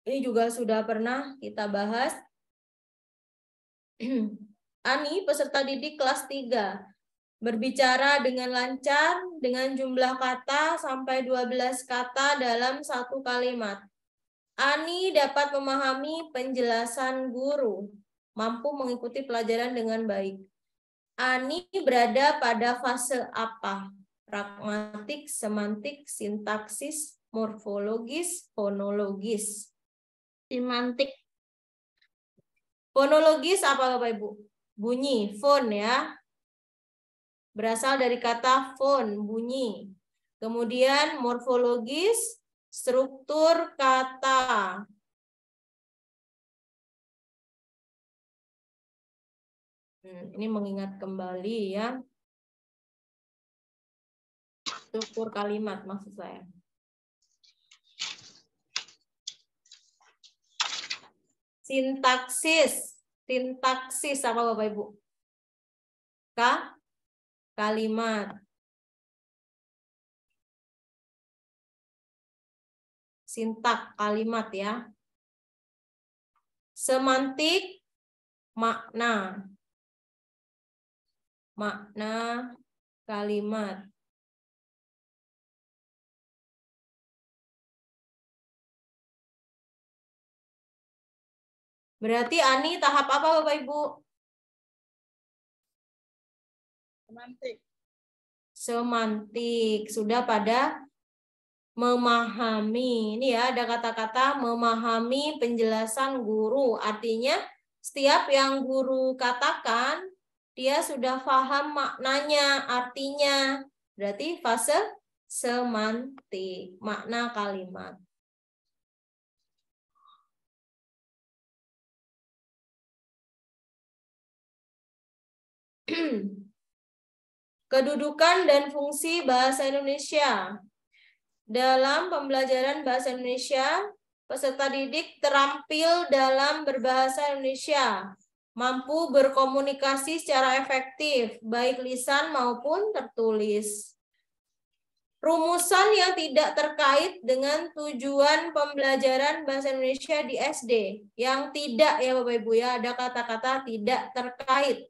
Ini juga sudah pernah kita bahas. Ani, peserta didik kelas 3. Berbicara dengan lancar, dengan jumlah kata sampai 12 kata dalam 1 kalimat. Ani dapat memahami penjelasan guru, mampu mengikuti pelajaran dengan baik. Ani berada pada fase apa? Pragmatik, semantik, sintaksis, morfologis, fonologis. Semantik. Fonologis apa Bapak Ibu? Bunyi, fon ya. berasal dari kata phone, bunyi. Kemudian morfologis, struktur kata. Ini mengingat kembali ya. Struktur kalimat maksud saya. Sintaksis. Sintaksis apa Bapak Ibu? Kalimat. Sintak kalimat ya. Semantik, makna. Makna kalimat. Berarti Ani tahap apa Bapak Ibu? Semantik. Semantik. Sudah pada memahami. Ini ya ada kata-kata memahami penjelasan guru. Artinya setiap yang guru katakan dia sudah paham maknanya, artinya. Berarti fase semantik, makna kalimat. Kedudukan dan fungsi bahasa Indonesia. Dalam pembelajaran bahasa Indonesia, peserta didik terampil dalam berbahasa Indonesia, mampu berkomunikasi secara efektif, baik lisan maupun tertulis. Rumusan yang tidak terkait dengan tujuan pembelajaran bahasa Indonesia di SD. Yang tidak ya Bapak Ibu ya, ada kata-kata tidak terkait.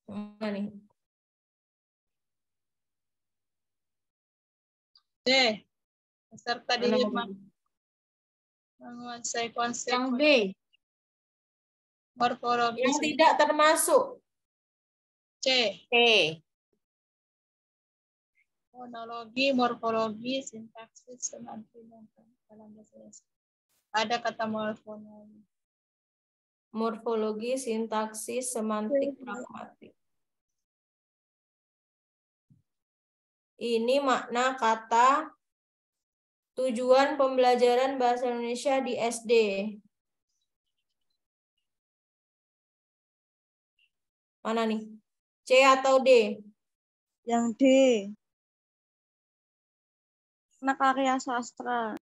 Nah, nih. D. Peserta didik menguasai konsep. Yang B. Morfologi. Yang tidak termasuk. C. Fonologi, morfologi, sintaksis, semantik dalam bahasa Indonesia. Ada kata morfologi. Morfologi, sintaksis, semantik, pragmatik. Ini makna kata tujuan pembelajaran bahasa Indonesia di SD. Mana nih? C atau D? Yang D. Makna karya sastra.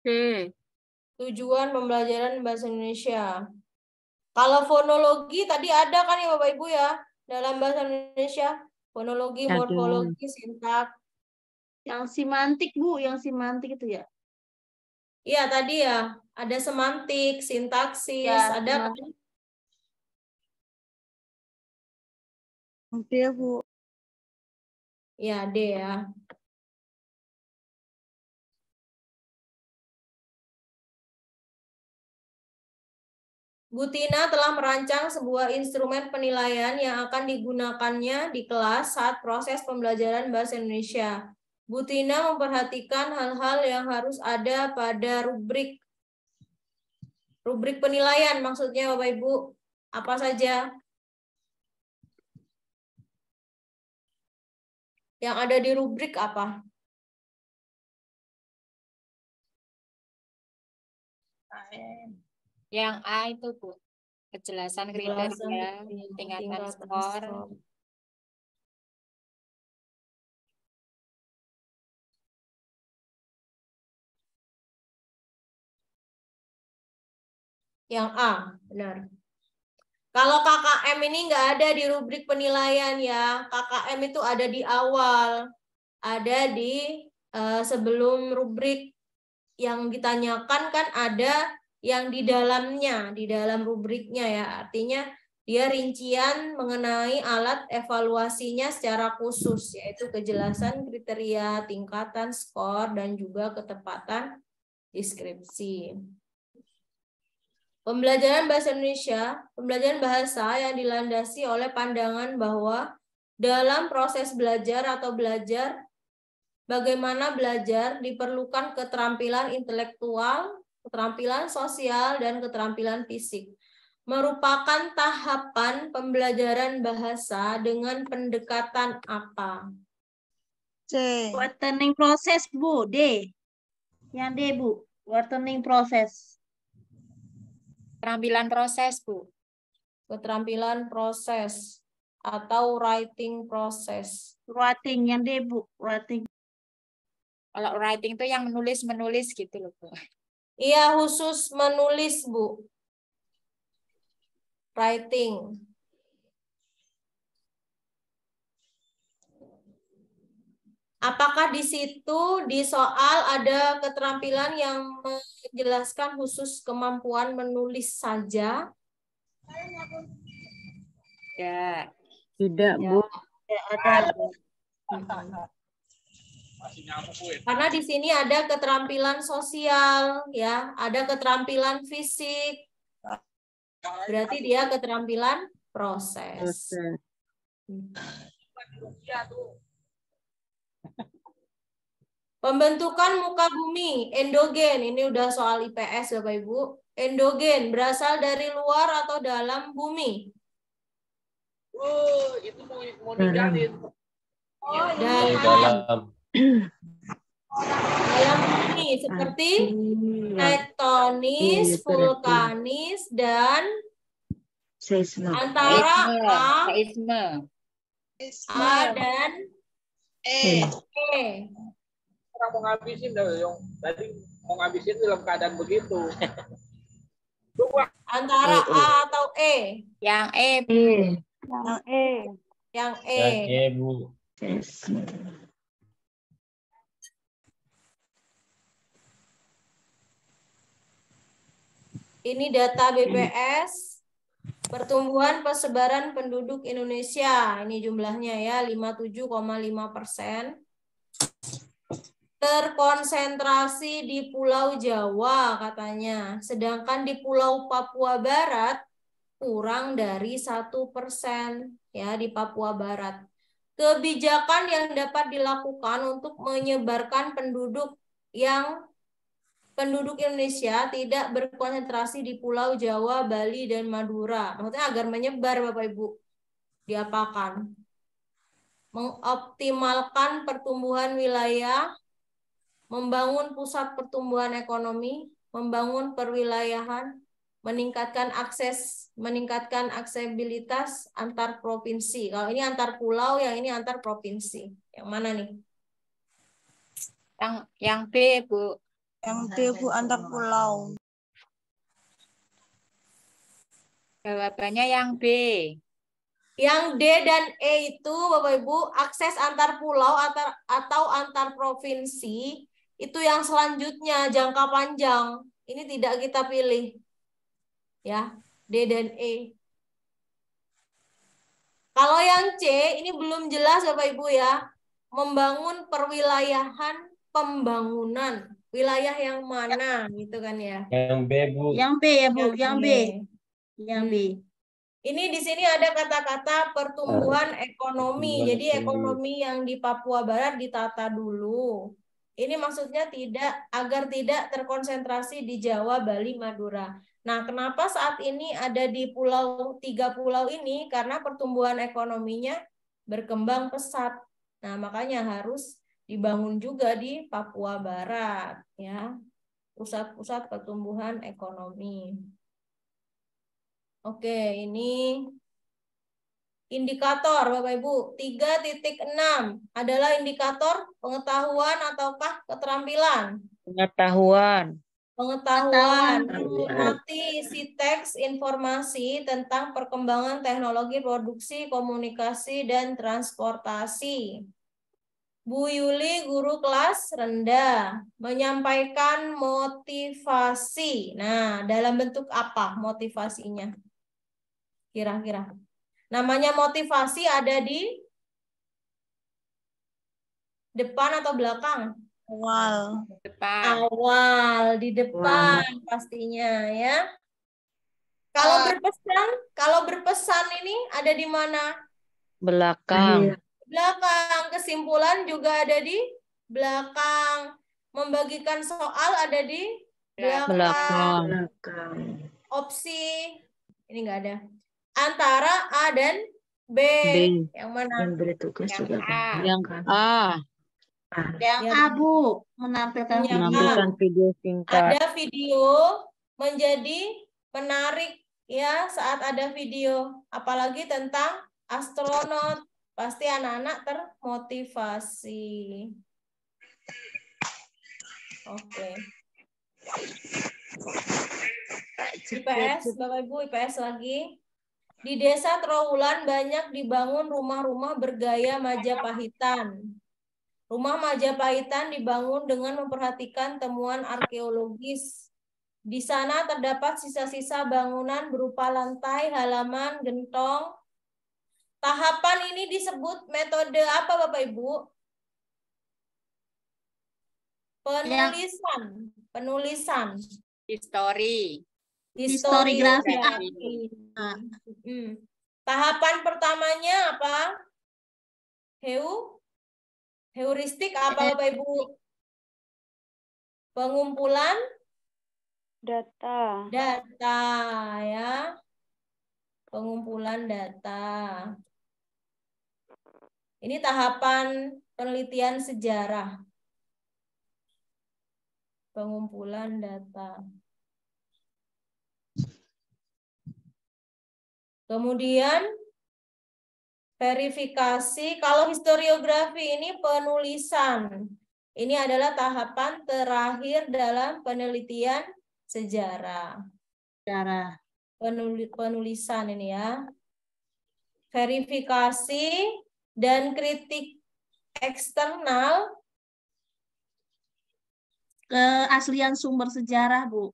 D. Tujuan pembelajaran bahasa Indonesia. Kalau fonologi tadi ada kan ya Bapak Ibu ya dalam bahasa Indonesia. Fonologi, morfologi, sintak. Yang simantik Bu, yang simantik itu ya? Iya tadi ya, ada semantik, sintaksis, Ya, ada semantik. D, Bu. ya D ya. Bu Tina telah merancang sebuah instrumen penilaian yang akan digunakannya di kelas saat proses pembelajaran bahasa Indonesia. Bu Tina memperhatikan hal-hal yang harus ada pada rubrik. Rubrik penilaian maksudnya Bapak Ibu, apa saja? Yang ada di rubrik apa? Yang A itu Bu, kejelasan kriteria, tingkatan skor. Yang A, benar. Kalau KKM ini nggak ada di rubrik penilaian ya. KKM itu ada di awal, ada di sebelum rubrik. Yang ditanyakan kan ada yang di dalamnya, di dalam rubriknya ya. Artinya dia rincian mengenai alat evaluasinya secara khusus, yaitu kejelasan kriteria, tingkatan skor, dan juga ketepatan deskripsi. Pembelajaran bahasa Indonesia, pembelajaran bahasa yang dilandasi oleh pandangan bahwa dalam proses belajar atau belajar, bagaimana belajar diperlukan keterampilan intelektual, keterampilan sosial, dan keterampilan fisik. merupakan tahapan pembelajaran bahasa dengan pendekatan apa? C. Shortening process, Bu. D. Yang D, Bu. Shortening process. Keterampilan proses, Bu. Keterampilan proses atau writing process. Writing yang D, Bu. Writing. Kalau writing itu yang menulis gitu loh, Bu. Iya, khusus menulis, Bu. Writing. Apakah di situ di soal ada keterampilan yang menjelaskan khusus kemampuan menulis saja? Ya. Tidak, Bu. Ya, ada. Karena di sini ada keterampilan sosial, ya, ada keterampilan fisik. Berarti dia keterampilan proses. Pembentukan muka bumi, endogen. Ini udah soal IPS, Bapak Ibu. Endogen berasal dari luar atau dalam bumi? Oh, itu mau ninggalin. Dalam. Dalam bumi seperti tektonis, vulkanis, dan antara A dan E. E. Orang mau ngabisin yang tadi mau ngabisin dalam keadaan begitu. Antara A atau E? Yang E. Yang E. Yang E. Yang E, Bu. Ini data BPS, pertumbuhan persebaran penduduk Indonesia. Ini jumlahnya ya, 57,5%. Terkonsentrasi di Pulau Jawa katanya. Sedangkan di Pulau Papua Barat kurang dari 1% ya di Papua Barat. Kebijakan yang dapat dilakukan untuk menyebarkan penduduk Indonesia tidak berkonsentrasi di Pulau Jawa, Bali, dan Madura. Maksudnya agar menyebar, Bapak Ibu. Diapakan? Mengoptimalkan pertumbuhan wilayah, membangun pusat pertumbuhan ekonomi, membangun perwilayahan, meningkatkan aksesibilitas antar provinsi. Kalau ini antar pulau, yang ini antar provinsi. Yang mana nih? Yang B, Bu. Yang D, Bu, antar pulau. Jawabannya yang B. Yang D dan E itu, Bapak Ibu, akses antar pulau atau antar provinsi, itu yang selanjutnya, jangka panjang. Ini tidak kita pilih. Ya, D dan E. Kalau yang C, ini belum jelas Bapak Ibu ya. Membangun perwilayahan pembangunan. Wilayah yang mana gitu kan ya? Yang B, Bu. Yang B ya, Bu. Yang B. Yang B. Ini di sini ada kata-kata pertumbuhan ekonomi. Jadi ekonomi yang di Papua Barat ditata dulu. Ini maksudnya agar tidak terkonsentrasi di Jawa, Bali, Madura. Nah, kenapa saat ini ada di 3 pulau ini? Karena pertumbuhan ekonominya berkembang pesat. Nah, makanya harus dibangun juga di Papua Barat, ya. Pusat-pusat pertumbuhan ekonomi. Oke, ini indikator Bapak Ibu. 3.6 adalah indikator pengetahuan ataukah keterampilan? Pengetahuan. Pengetahuan. Mencermati isi teks informasi tentang perkembangan teknologi produksi, komunikasi, dan transportasi. Bu Yuli, guru kelas rendah, menyampaikan motivasi. Nah, dalam bentuk apa motivasinya? Kira-kira. Namanya motivasi ada di depan atau belakang? Awal. Depan. Awal, di depan pastinya ya. Kalau berpesan ini ada di mana? Belakang. Belakang. Kesimpulan juga ada di belakang. Membagikan soal ada di belakang. Opsi Ini nggak ada. Antara A dan B. Yang mana? Yang bertugas juga kan. Yang A. Yang A, Bu, menampilkan video. Menampilkan video singkat. Ada video menjadi menarik ya saat ada video, apalagi tentang astronot. Pasti anak-anak termotivasi. Oke. IPS, Bapak Ibu, IPS lagi. Di desa Trawulan banyak dibangun rumah-rumah bergaya Majapahitan. Rumah Majapahitan dibangun dengan memperhatikan temuan arkeologis. Di sana terdapat sisa-sisa bangunan berupa lantai, halaman, gentong. Tahapan ini disebut metode apa, Bapak Ibu? Penulisan. Historiografi. Tahapan pertamanya apa? Heuristik apa, Bapak Ibu? Pengumpulan data ya. Pengumpulan data. Ini tahapan penelitian sejarah. Pengumpulan data. Kemudian verifikasi. Kalau historiografi ini penulisan. Ini adalah tahapan terakhir dalam penelitian sejarah. Penulisan ini ya. Verifikasi dan kritik eksternal. Keaslian sumber sejarah, Bu.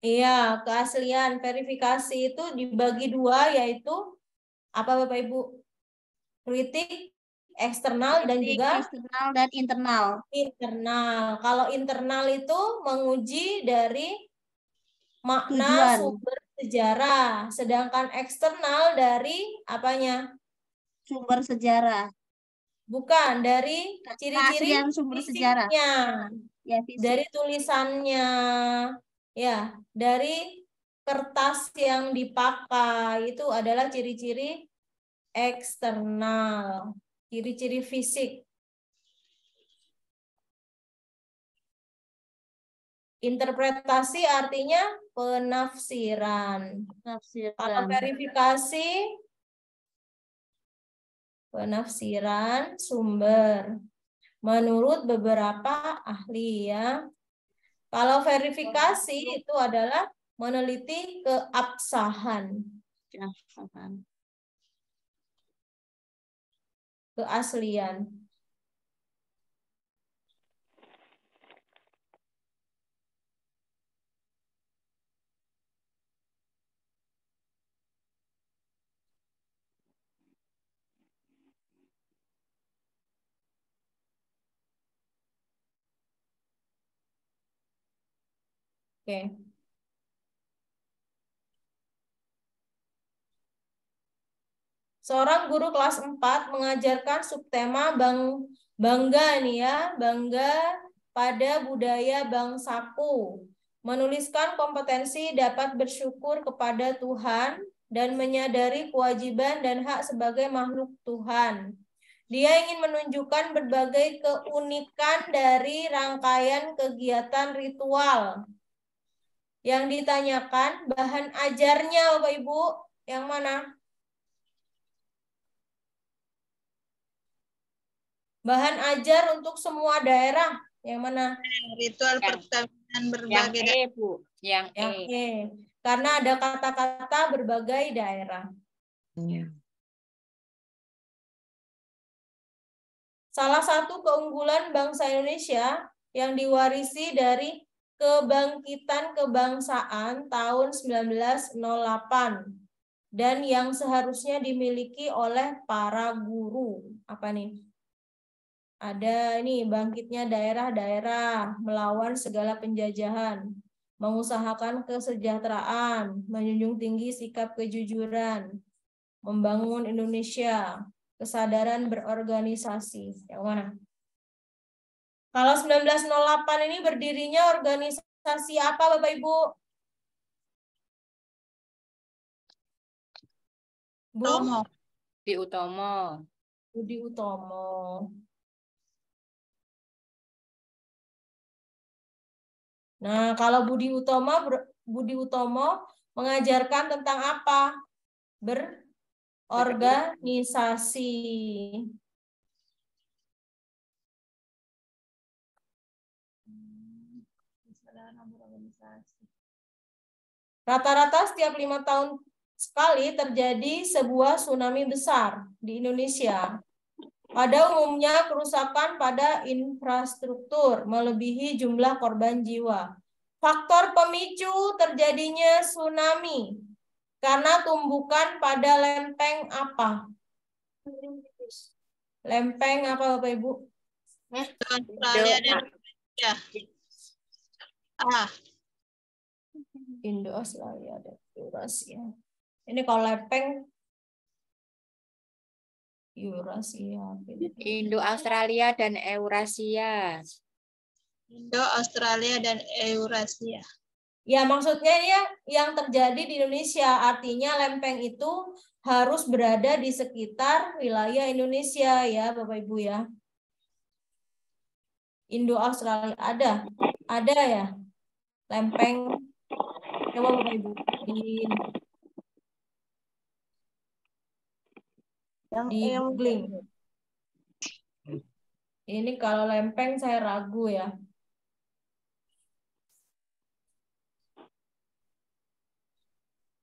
Iya, keaslian. Verifikasi itu dibagi dua, yaitu apa, Bapak Ibu? Kritik eksternal dan juga eksternal dan internal. Internal. Kalau internal itu menguji dari makna Tujuan. sumber sejarah, sedangkan eksternal dari apanya? Sumber sejarah. Bukan, dari ciri-ciri sumber fisiknya. sejarah. Ya, fisik. Dari tulisannya. Ya, dari kertas yang dipakai itu adalah ciri-ciri eksternal, ciri-ciri fisik. Interpretasi artinya penafsiran. Kalau verifikasi, penafsiran sumber menurut beberapa ahli ya. Kalau verifikasi itu adalah meneliti keabsahan. Keaslian. Oke. Seorang guru kelas 4 mengajarkan subtema bangga nih ya, bangga pada budaya bangsaku. Menuliskan kompetensi dapat bersyukur kepada Tuhan dan menyadari kewajiban dan hak sebagai makhluk Tuhan. Dia ingin menunjukkan berbagai keunikan dari rangkaian kegiatan ritual. Yang ditanyakan bahan ajarnya, Bapak Ibu, yang mana? Bahan ajar untuk semua daerah, yang mana? Ritual perkawinan berbagai daerah. Bu. Yang E. Karena ada kata-kata berbagai daerah. Iya. Salah satu keunggulan bangsa Indonesia yang diwarisi dari Kebangkitan Kebangsaan tahun 1908 dan yang seharusnya dimiliki oleh para guru. Apa nih? Ada ini bangkitnya daerah-daerah melawan segala penjajahan, mengusahakan kesejahteraan, menjunjung tinggi sikap kejujuran, membangun Indonesia, kesadaran berorganisasi. Yang mana? Kalau 1908 ini berdirinya organisasi apa, Bapak Ibu? Bu? Di Utomo. Budi Utomo. Nah, kalau Budi Utomo mengajarkan tentang apa? Berorganisasi. Rata-rata setiap 5 tahun sekali terjadi sebuah tsunami besar di Indonesia. Pada umumnya kerusakan pada infrastruktur melebihi jumlah korban jiwa. Faktor pemicu terjadinya tsunami karena tumbukan pada lempeng apa? Lempeng apa Bapak Ibu? Australia dan Indonesia. Indo Australia dan Eurasia. Ini kalau lempeng Eurasia. Indo Australia dan Eurasia. Indo Australia dan Eurasia. Ya, maksudnya ya yang terjadi di Indonesia, artinya lempeng itu harus berada di sekitar wilayah Indonesia ya, Bapak Ibu ya. Indo Australia ada ya. Lempeng. Coba Bapak Ibu di googling. Ini kalau lempeng saya ragu ya.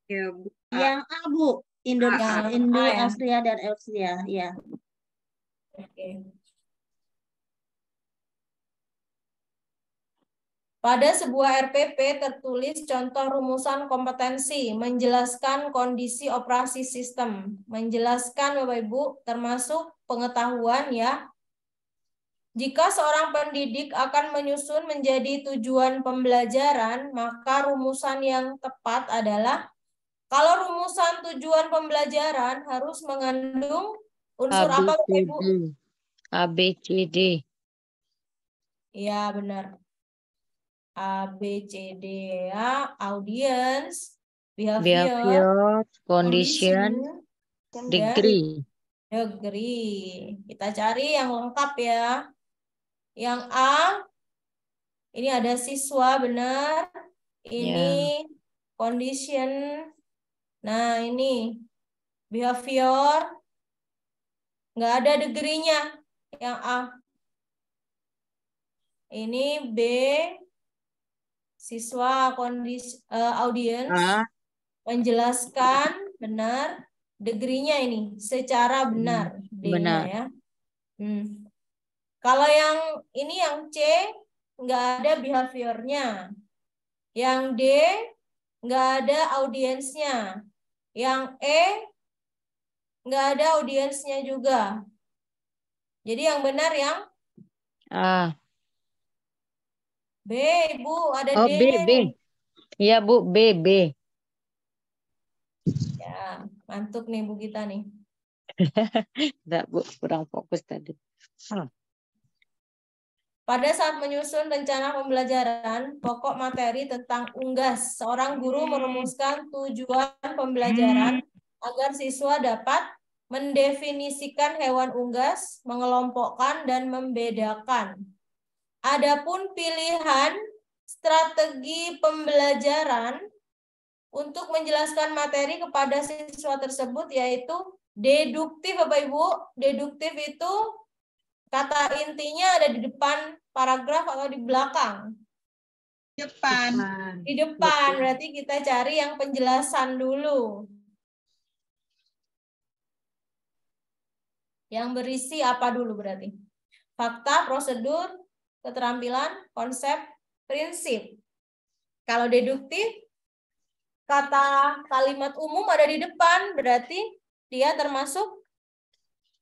Yang A, Bu. Indo Austria dan Eurasia, ya. Oke. Pada sebuah RPP tertulis contoh rumusan kompetensi, menjelaskan kondisi operasi sistem, menjelaskan Bapak Ibu termasuk pengetahuan ya. Jika seorang pendidik akan menyusun menjadi tujuan pembelajaran, maka rumusan yang tepat adalah kalau rumusan tujuan pembelajaran harus mengandung unsur apa Bapak Ibu? A, B, C, D. Iya benar. A, B, C, D ya. Audience, behavior, condition, degree. Degree. Kita cari yang lengkap ya. Yang A, ini ada siswa benar. Ini condition. Nah ini behavior. Nggak ada degree-nya. Yang A. Ini B, siswa audience, menjelaskan benar, degree-nya ini secara benar, D-nya ya. Kalau yang ini yang C nggak ada behaviornya, yang D nggak ada audiensnya, yang E nggak ada audiensnya juga. Jadi yang benar yang A. B, Bu, ada Oh, D-nya. B. Iya, Bu, B. Ya, mantuk nih Bu kita nih. Enggak, Bu, kurang fokus tadi. Pada saat menyusun rencana pembelajaran, pokok materi tentang unggas, seorang guru merumuskan tujuan pembelajaran agar siswa dapat mendefinisikan hewan unggas, mengelompokkan, dan membedakan. Adapun pilihan strategi pembelajaran untuk menjelaskan materi kepada siswa tersebut yaitu deduktif, Bapak Ibu. Deduktif itu kata intinya ada di depan paragraf atau di belakang? Di depan. Berarti kita cari yang penjelasan dulu. Yang berisi apa dulu berarti? Fakta, prosedur, keterampilan, konsep, prinsip. Kalau deduktif, kata kalimat umum ada di depan, berarti dia termasuk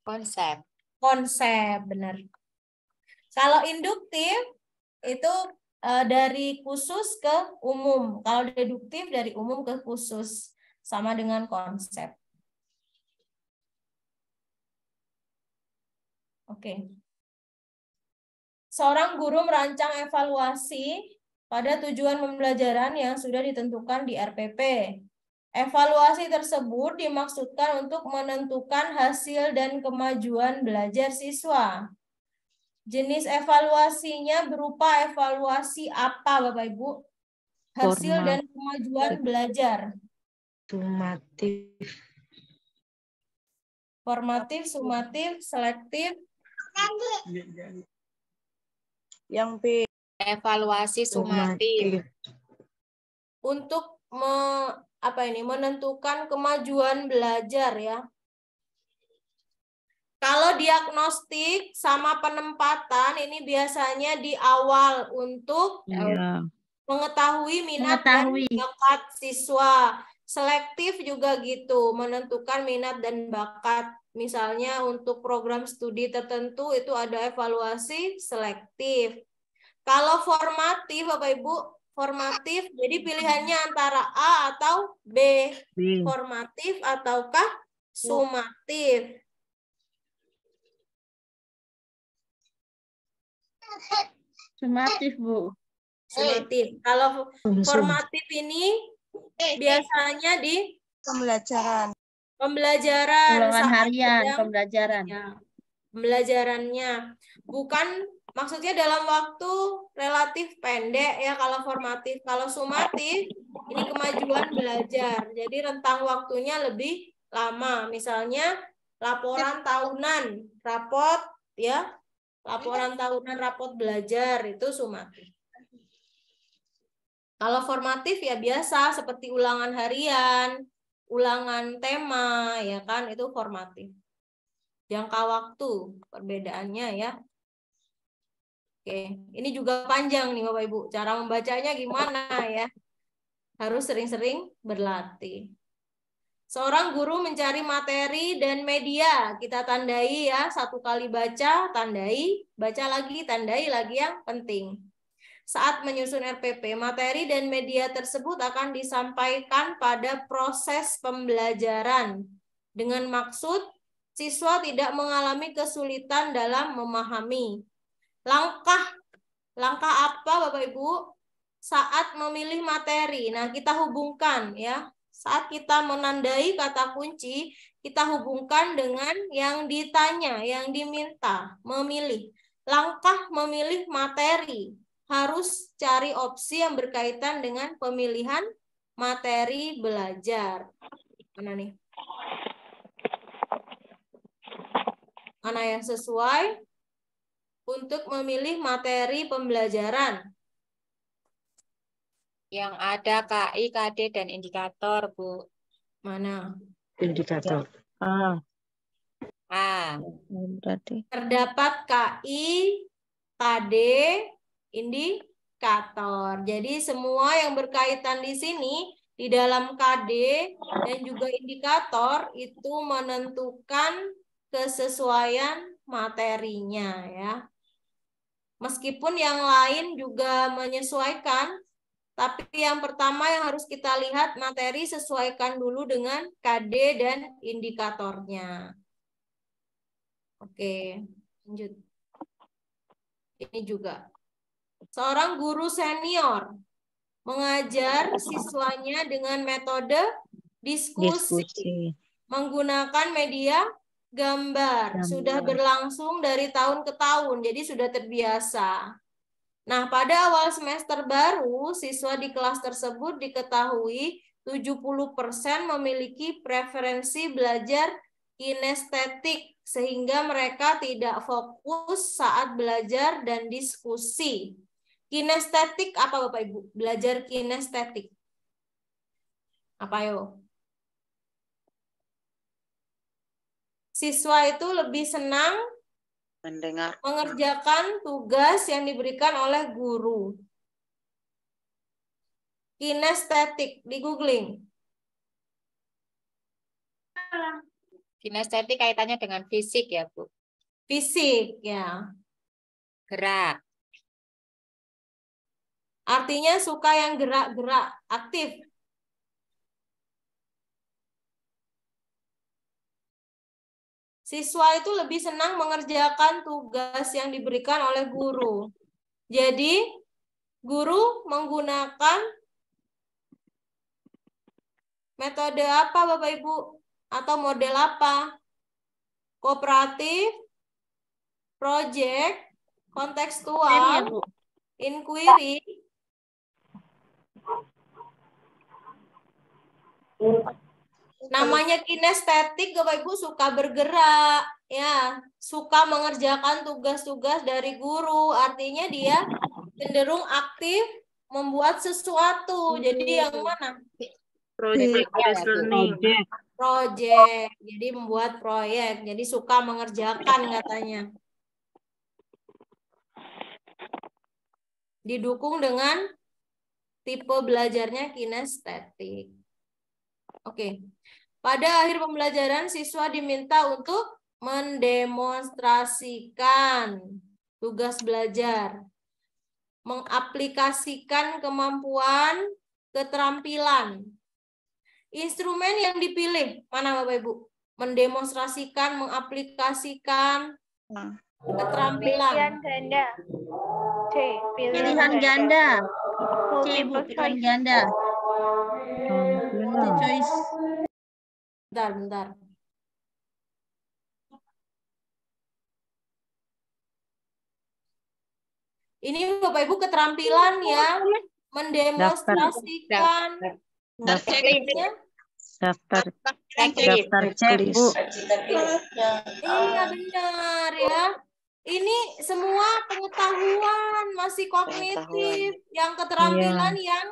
konsep. Konsep, benar. Kalau induktif, itu dari khusus ke umum. Kalau deduktif, dari umum ke khusus. Sama dengan konsep. Oke. Seorang guru merancang evaluasi pada tujuan pembelajaran yang sudah ditentukan di RPP. Evaluasi tersebut dimaksudkan untuk menentukan hasil dan kemajuan belajar siswa. Jenis evaluasinya berupa evaluasi apa, Bapak Ibu? Hasil dan kemajuan belajar. Sumatif. Formatif, sumatif, selektif. Yang B. Evaluasi sumatif. Untuk menentukan kemajuan belajar ya. Kalau diagnostik sama penempatan ini biasanya di awal untuk mengetahui minat dan bakat siswa. Selektif juga gitu, menentukan minat dan bakat. Misalnya untuk program studi tertentu itu ada evaluasi selektif. Kalau formatif, Bapak Ibu, formatif jadi pilihannya antara A atau B. Formatif ataukah sumatif. Sumatif, Bu. Sumatif. Kalau formatif ini biasanya di pembelajaran Ulangan saat harian, sedang pembelajaran. ya, pembelajarannya. Bukan maksudnya dalam waktu relatif pendek ya kalau formatif. Kalau sumatif ini kemajuan belajar. Jadi rentang waktunya lebih lama. Misalnya laporan tahunan, rapot ya. Laporan tahunan, rapot belajar itu sumatif. Kalau formatif ya biasa seperti ulangan harian, ulangan tema ya kan, itu formatif. Jangka waktu perbedaannya ya. Oke, ini juga panjang nih Bapak Ibu. Cara membacanya gimana ya? Harus sering-sering berlatih. Seorang guru mencari materi dan media. Kita tandai ya, 1 kali baca, tandai, baca lagi, tandai lagi yang penting. Saat menyusun RPP, materi dan media tersebut akan disampaikan pada proses pembelajaran. Dengan maksud, siswa tidak mengalami kesulitan dalam memahami. Langkah apa Bapak Ibu? Saat memilih materi. Nah, kita hubungkan ya. Saat kita menandai kata kunci, kita hubungkan dengan yang ditanya, yang diminta, memilih. Langkah memilih materi. Harus cari opsi yang berkaitan dengan pemilihan materi belajar. Mana nih? Mana yang sesuai untuk memilih materi pembelajaran? Yang ada KI, KD, dan indikator, Bu. Mana? Indikator. Berarti. Terdapat KI, KD, indikator. Jadi semua yang berkaitan di sini, di dalam KD dan juga indikator, itu menentukan kesesuaian materinya ya. Meskipun yang lain juga menyesuaikan, tapi yang pertama yang harus kita lihat materi sesuaikan dulu dengan KD dan indikatornya. Oke, lanjut. Ini juga. Seorang guru senior mengajar siswanya dengan metode diskusi. Menggunakan media gambar. Sudah berlangsung dari tahun ke tahun, jadi sudah terbiasa. Nah, pada awal semester baru, siswa di kelas tersebut diketahui 70% memiliki preferensi belajar kinestetik, sehingga mereka tidak fokus saat belajar dan diskusi. Kinestetik apa Bapak Ibu? Belajar kinestetik. Apa yo? Siswa itu lebih senang mendengar, mengerjakan tugas yang diberikan oleh guru. Kinestetik, di googling. Kinestetik kaitannya dengan fisik ya, Bu. Fisik, ya. Gerak. Artinya suka yang gerak-gerak, aktif. Siswa itu lebih senang mengerjakan tugas yang diberikan oleh guru. Jadi, guru menggunakan Metode apa Bapak Ibu? Atau model apa? Kooperatif, project, kontekstual, inquiry. Namanya kinestetik, Bapak Ibu, suka bergerak, ya, suka mengerjakan tugas-tugas dari guru. Artinya dia cenderung aktif membuat sesuatu. Jadi yang mana? Project based learning. Project. Jadi membuat proyek. Jadi suka mengerjakan katanya. Didukung dengan tipe belajarnya kinestetik. Oke. Pada akhir pembelajaran siswa diminta untuk mendemonstrasikan tugas belajar, mengaplikasikan kemampuan, keterampilan. Instrumen yang dipilih mana Bapak Ibu? Mendemonstrasikan, mengaplikasikan keterampilan. Pilihan ganda. C. Pilihan ganda. C, Bu, pilihan ganda. Multi choice. Bentar. Ini Bapak Ibu keterampilan yang mendemonstrasikan Daftar Checklist. cek, Bu. Iya benar ya. Ini semua pengetahuan masih kognitif, yang keterampilan yang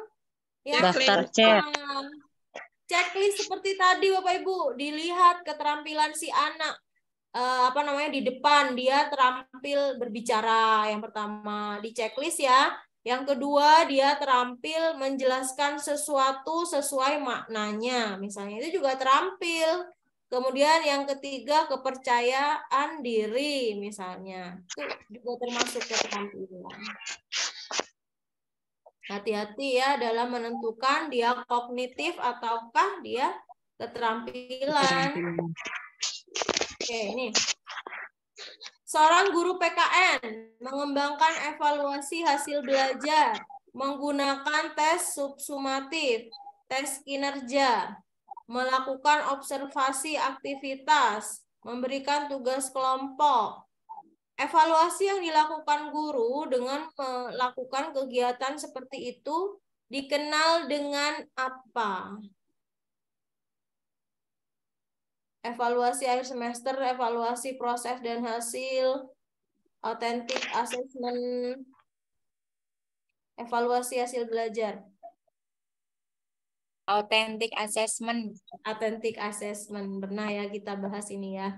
Daftar cek. checklist seperti tadi Bapak Ibu, dilihat keterampilan si anak. Di depan dia terampil berbicara, yang pertama di checklist ya. Yang kedua dia terampil menjelaskan sesuatu sesuai maknanya, misalnya itu juga terampil. Kemudian yang ketiga kepercayaan diri misalnya, itu juga termasuk keterampilan. Hati-hati ya dalam menentukan dia kognitif ataukah dia keterampilan. Oke, ini. Seorang guru PKN mengembangkan evaluasi hasil belajar menggunakan tes subsumatif, tes kinerja, melakukan observasi aktivitas, memberikan tugas kelompok. Evaluasi yang dilakukan guru dengan melakukan kegiatan seperti itu dikenal dengan apa? Evaluasi akhir semester, evaluasi proses dan hasil, authentic assessment, evaluasi hasil belajar. Authentic assessment. Authentic assessment, pernah ya kita bahas ini ya.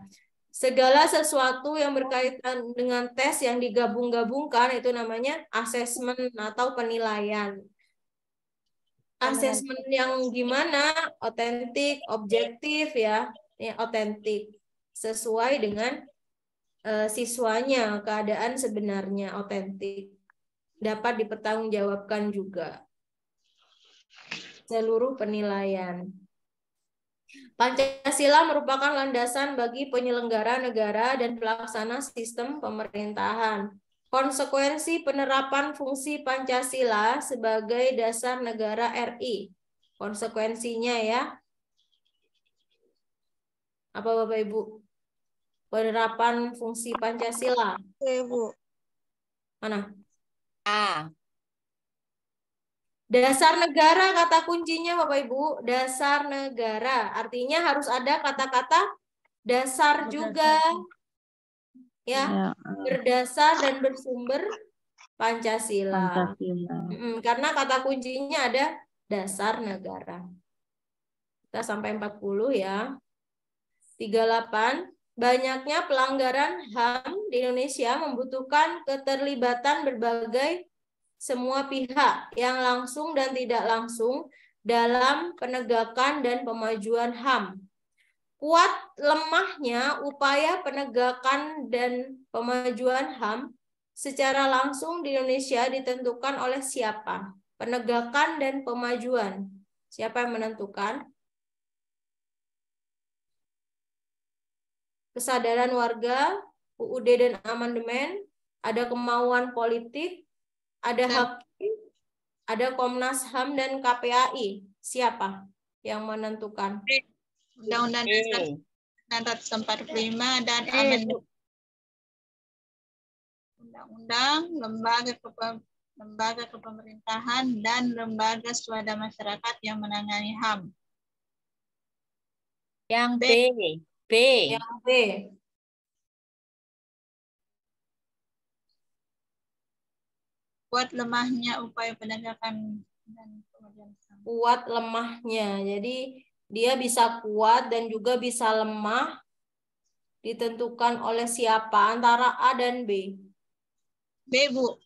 Segala sesuatu yang berkaitan dengan tes yang digabung-gabungkan itu namanya assessment atau penilaian. Assessment yang gimana? Otentik, objektif ya. Ini otentik. Sesuai dengan siswanya, keadaan sebenarnya otentik. Dapat dipertanggungjawabkan juga. Seluruh penilaian. Pancasila merupakan landasan bagi penyelenggara negara dan pelaksana sistem pemerintahan. Konsekuensi penerapan fungsi Pancasila sebagai dasar negara RI. Konsekuensinya ya. Apa Bapak Ibu? Penerapan fungsi Pancasila. Bu. Mana? A. Dasar negara kata kuncinya Bapak Ibu. Dasar negara. Artinya harus ada kata-kata dasar juga. Ya, berdasar dan bersumber Pancasila. Karena kata kuncinya ada dasar negara. Kita sampai 40 ya. 38. Banyaknya pelanggaran HAM di Indonesia membutuhkan keterlibatan berbagai semua pihak yang langsung dan tidak langsung dalam penegakan dan pemajuan HAM. Kuat lemahnya upaya penegakan dan pemajuan HAM secara langsung di Indonesia ditentukan oleh siapa? Penegakan dan pemajuan. Siapa yang menentukan? Kesadaran warga, UUD dan amandemen, ada kemauan politik, ada hakim, ada Komnas HAM dan KPAI. Siapa? yang menentukan? Undang-Undang Dasar 1945 dan Amendmen Undang-Undang Lembaga Kepemerintahan dan Lembaga Swadaya Masyarakat yang menangani HAM. Yang B. B. Yang B. Kuat lemahnya upaya penegakan dan pengajuan HAM. Kuat lemahnya. Jadi dia bisa kuat dan juga bisa lemah. Ditentukan oleh siapa? Antara A dan B. B, Bu.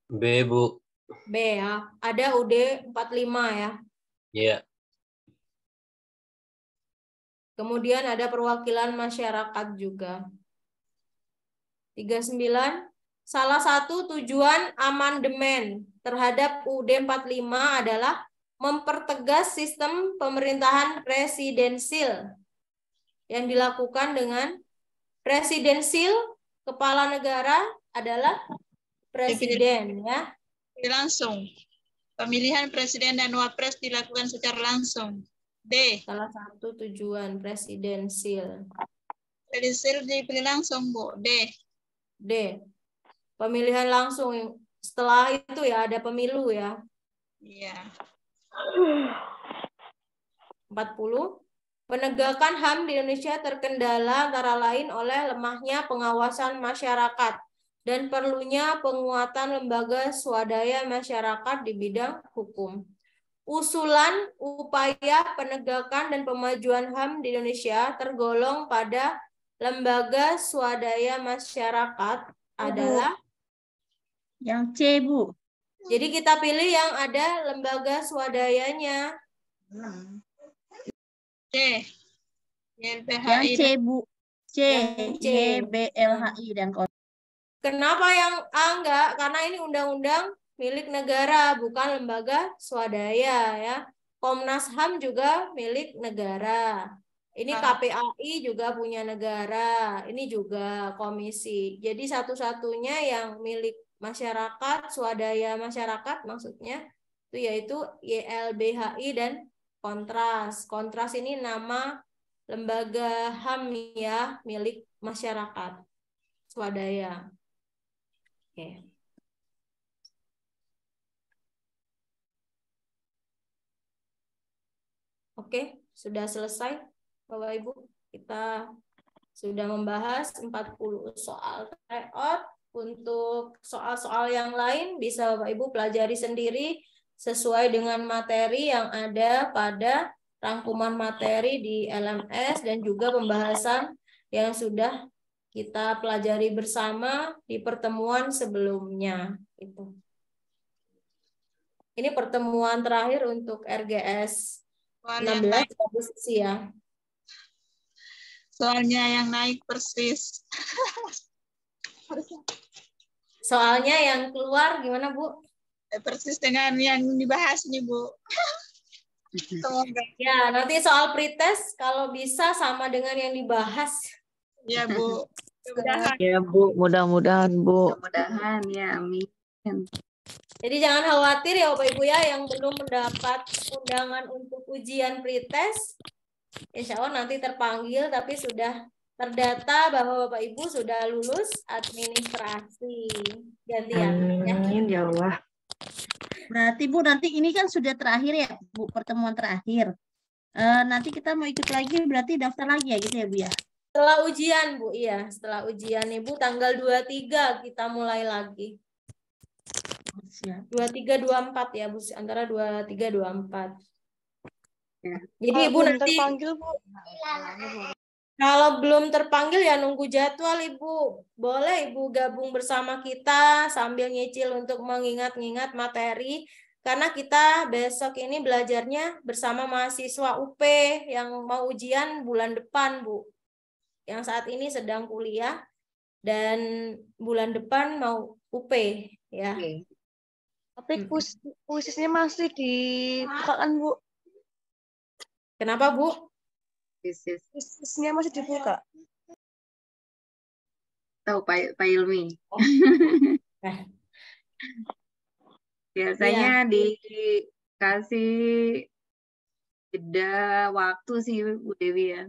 B, Bu. B ya. Ada UD 45 ya. Iya. Kemudian ada perwakilan masyarakat juga. 39. Salah satu tujuan amandemen terhadap UUD 45 adalah mempertegas sistem pemerintahan presidensil yang dilakukan dengan presidensil, kepala negara adalah presiden ya. Langsung. Pemilihan presiden dan wapres dilakukan secara langsung. D. Salah satu tujuan presidensil. Presidensil dipilih langsung, Bu. D. D. Pemilihan langsung. Setelah itu ya ada pemilu ya. Iya. 40. Penegakan HAM di Indonesia terkendala antara lain oleh lemahnya pengawasan masyarakat dan perlunya penguatan lembaga swadaya masyarakat di bidang hukum. Usulan upaya penegakan dan pemajuan HAM di Indonesia tergolong pada lembaga swadaya masyarakat adalah yang C, Bu. Jadi kita pilih yang ada lembaga swadayanya. C. Yang C, Bu. C. YBLHI dan Kenapa yang A enggak? Karena ini undang-undang milik negara, bukan lembaga swadaya ya. Komnas HAM juga milik negara. Ini KPAI juga punya negara. Ini juga komisi. Jadi satu-satunya yang milik masyarakat, swadaya masyarakat maksudnya itu yaitu YLBHI dan Kontras. Kontras ini nama lembaga HAM ya, milik masyarakat swadaya. Oke. Oke, sudah selesai Bapak Ibu. Kita sudah membahas 40 soal tryout. Untuk soal-soal yang lain bisa Bapak Ibu pelajari sendiri sesuai dengan materi yang ada pada rangkuman materi di LMS dan juga pembahasan yang sudah kita pelajari bersama di pertemuan sebelumnya. Ini pertemuan terakhir untuk RGS 16 posisi ya. Soalnya yang naik persis. Soalnya yang keluar gimana, Bu? Persis dengan yang dibahas nih, Bu. Semoga. Ya, nanti soal pretest kalau bisa sama dengan yang dibahas. Ya, Bu. Mudah-mudahan. Ya, Bu. Mudah-mudahan, Bu. Mudah-mudahan ya, amin. Jadi jangan khawatir ya Bapak Ibu ya yang belum mendapat undangan untuk ujian pretest. Insya Allah nanti terpanggil tapi sudah terdata bahwa Bapak Ibu sudah lulus administrasi. Gantian. Amin ya Allah. Berarti Bu nanti ini kan sudah terakhir ya Bu, pertemuan terakhir. Nanti kita mau ikut lagi berarti daftar lagi ya gitu ya Bu ya? Setelah ujian Bu, iya. Setelah ujian Ibu tanggal 23 kita mulai lagi. 23-24 ya Bu, antara 23-24. Ya. Jadi Ibu nanti terpanggil, Bu. Kalau belum terpanggil ya nunggu jadwal Ibu. Boleh Ibu gabung bersama kita sambil nyicil untuk mengingat-ingat materi. Karena kita besok ini belajarnya bersama mahasiswa UP yang mau ujian bulan depan Bu. Yang saat ini sedang kuliah dan bulan depan mau UP ya. Tapi kuisnya masih dibuka kan Bu? Kenapa Bu? Kuisnya masih dibuka. Tahu Pak Ilmi. Biasanya di kasih jeda waktu sih Bu Dewi ya.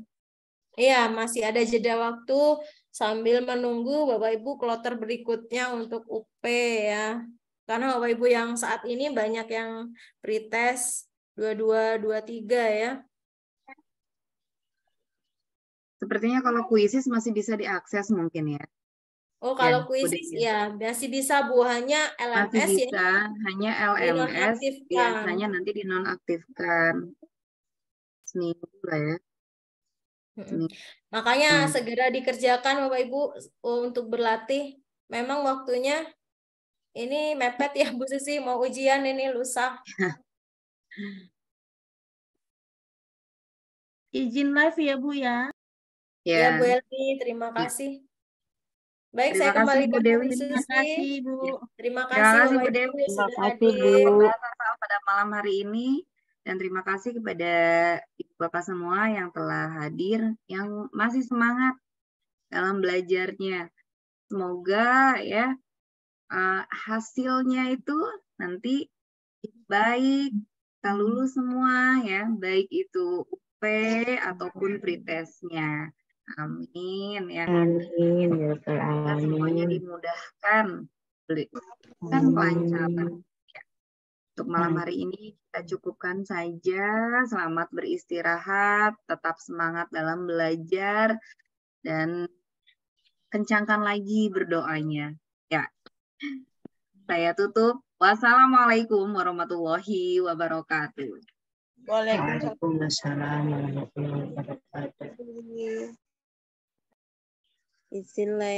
Iya, masih ada jeda waktu sambil menunggu Bapak Ibu kloter berikutnya untuk UP ya. Karena Bapak Ibu yang saat ini banyak yang pretest 22, 23 ya. Sepertinya kalau kuisis masih bisa diakses mungkin ya. Oh, kalau Bu kuisis Dewi. ya masih bisa Bu, hanya Masih LMS bisa, ya. hanya LMS Dinonaktifkan. biasanya nanti dinonaktifkan. Seminggu lah ya. Makanya segera dikerjakan Bapak Ibu untuk berlatih. Memang waktunya ini mepet ya Bu Susi, mau ujian ini lusa. Izin live ya Bu ya. Ya Bu Elmi, terima kasih. Baik, Terima saya kasih, kembalikan Bu ke Dewi. Bu Susi. Terima kasih Bu. Terima Terima kasih kasih Bapak Bu Ibu Dewi. sudah Terima kasih hadir. pembahasan pada malam hari ini. Dan terima kasih kepada Ibu Bapak semua yang telah hadir, yang masih semangat dalam belajarnya. Semoga ya hasilnya itu nanti baik, kita lulus semua ya, baik itu UP ataupun pretestnya. Amin ya. Amin ya Rabbal Semuanya alamin. dimudahkan, kan kelancaran. Ya. Untuk malam hari ini kita cukupkan saja. Selamat beristirahat, tetap semangat dalam belajar, dan kencangkan lagi berdoanya. Ya, saya tutup. Wassalamualaikum warahmatullahi wabarakatuh. Waalaikumsalam warahmatullahi wabarakatuh. Izin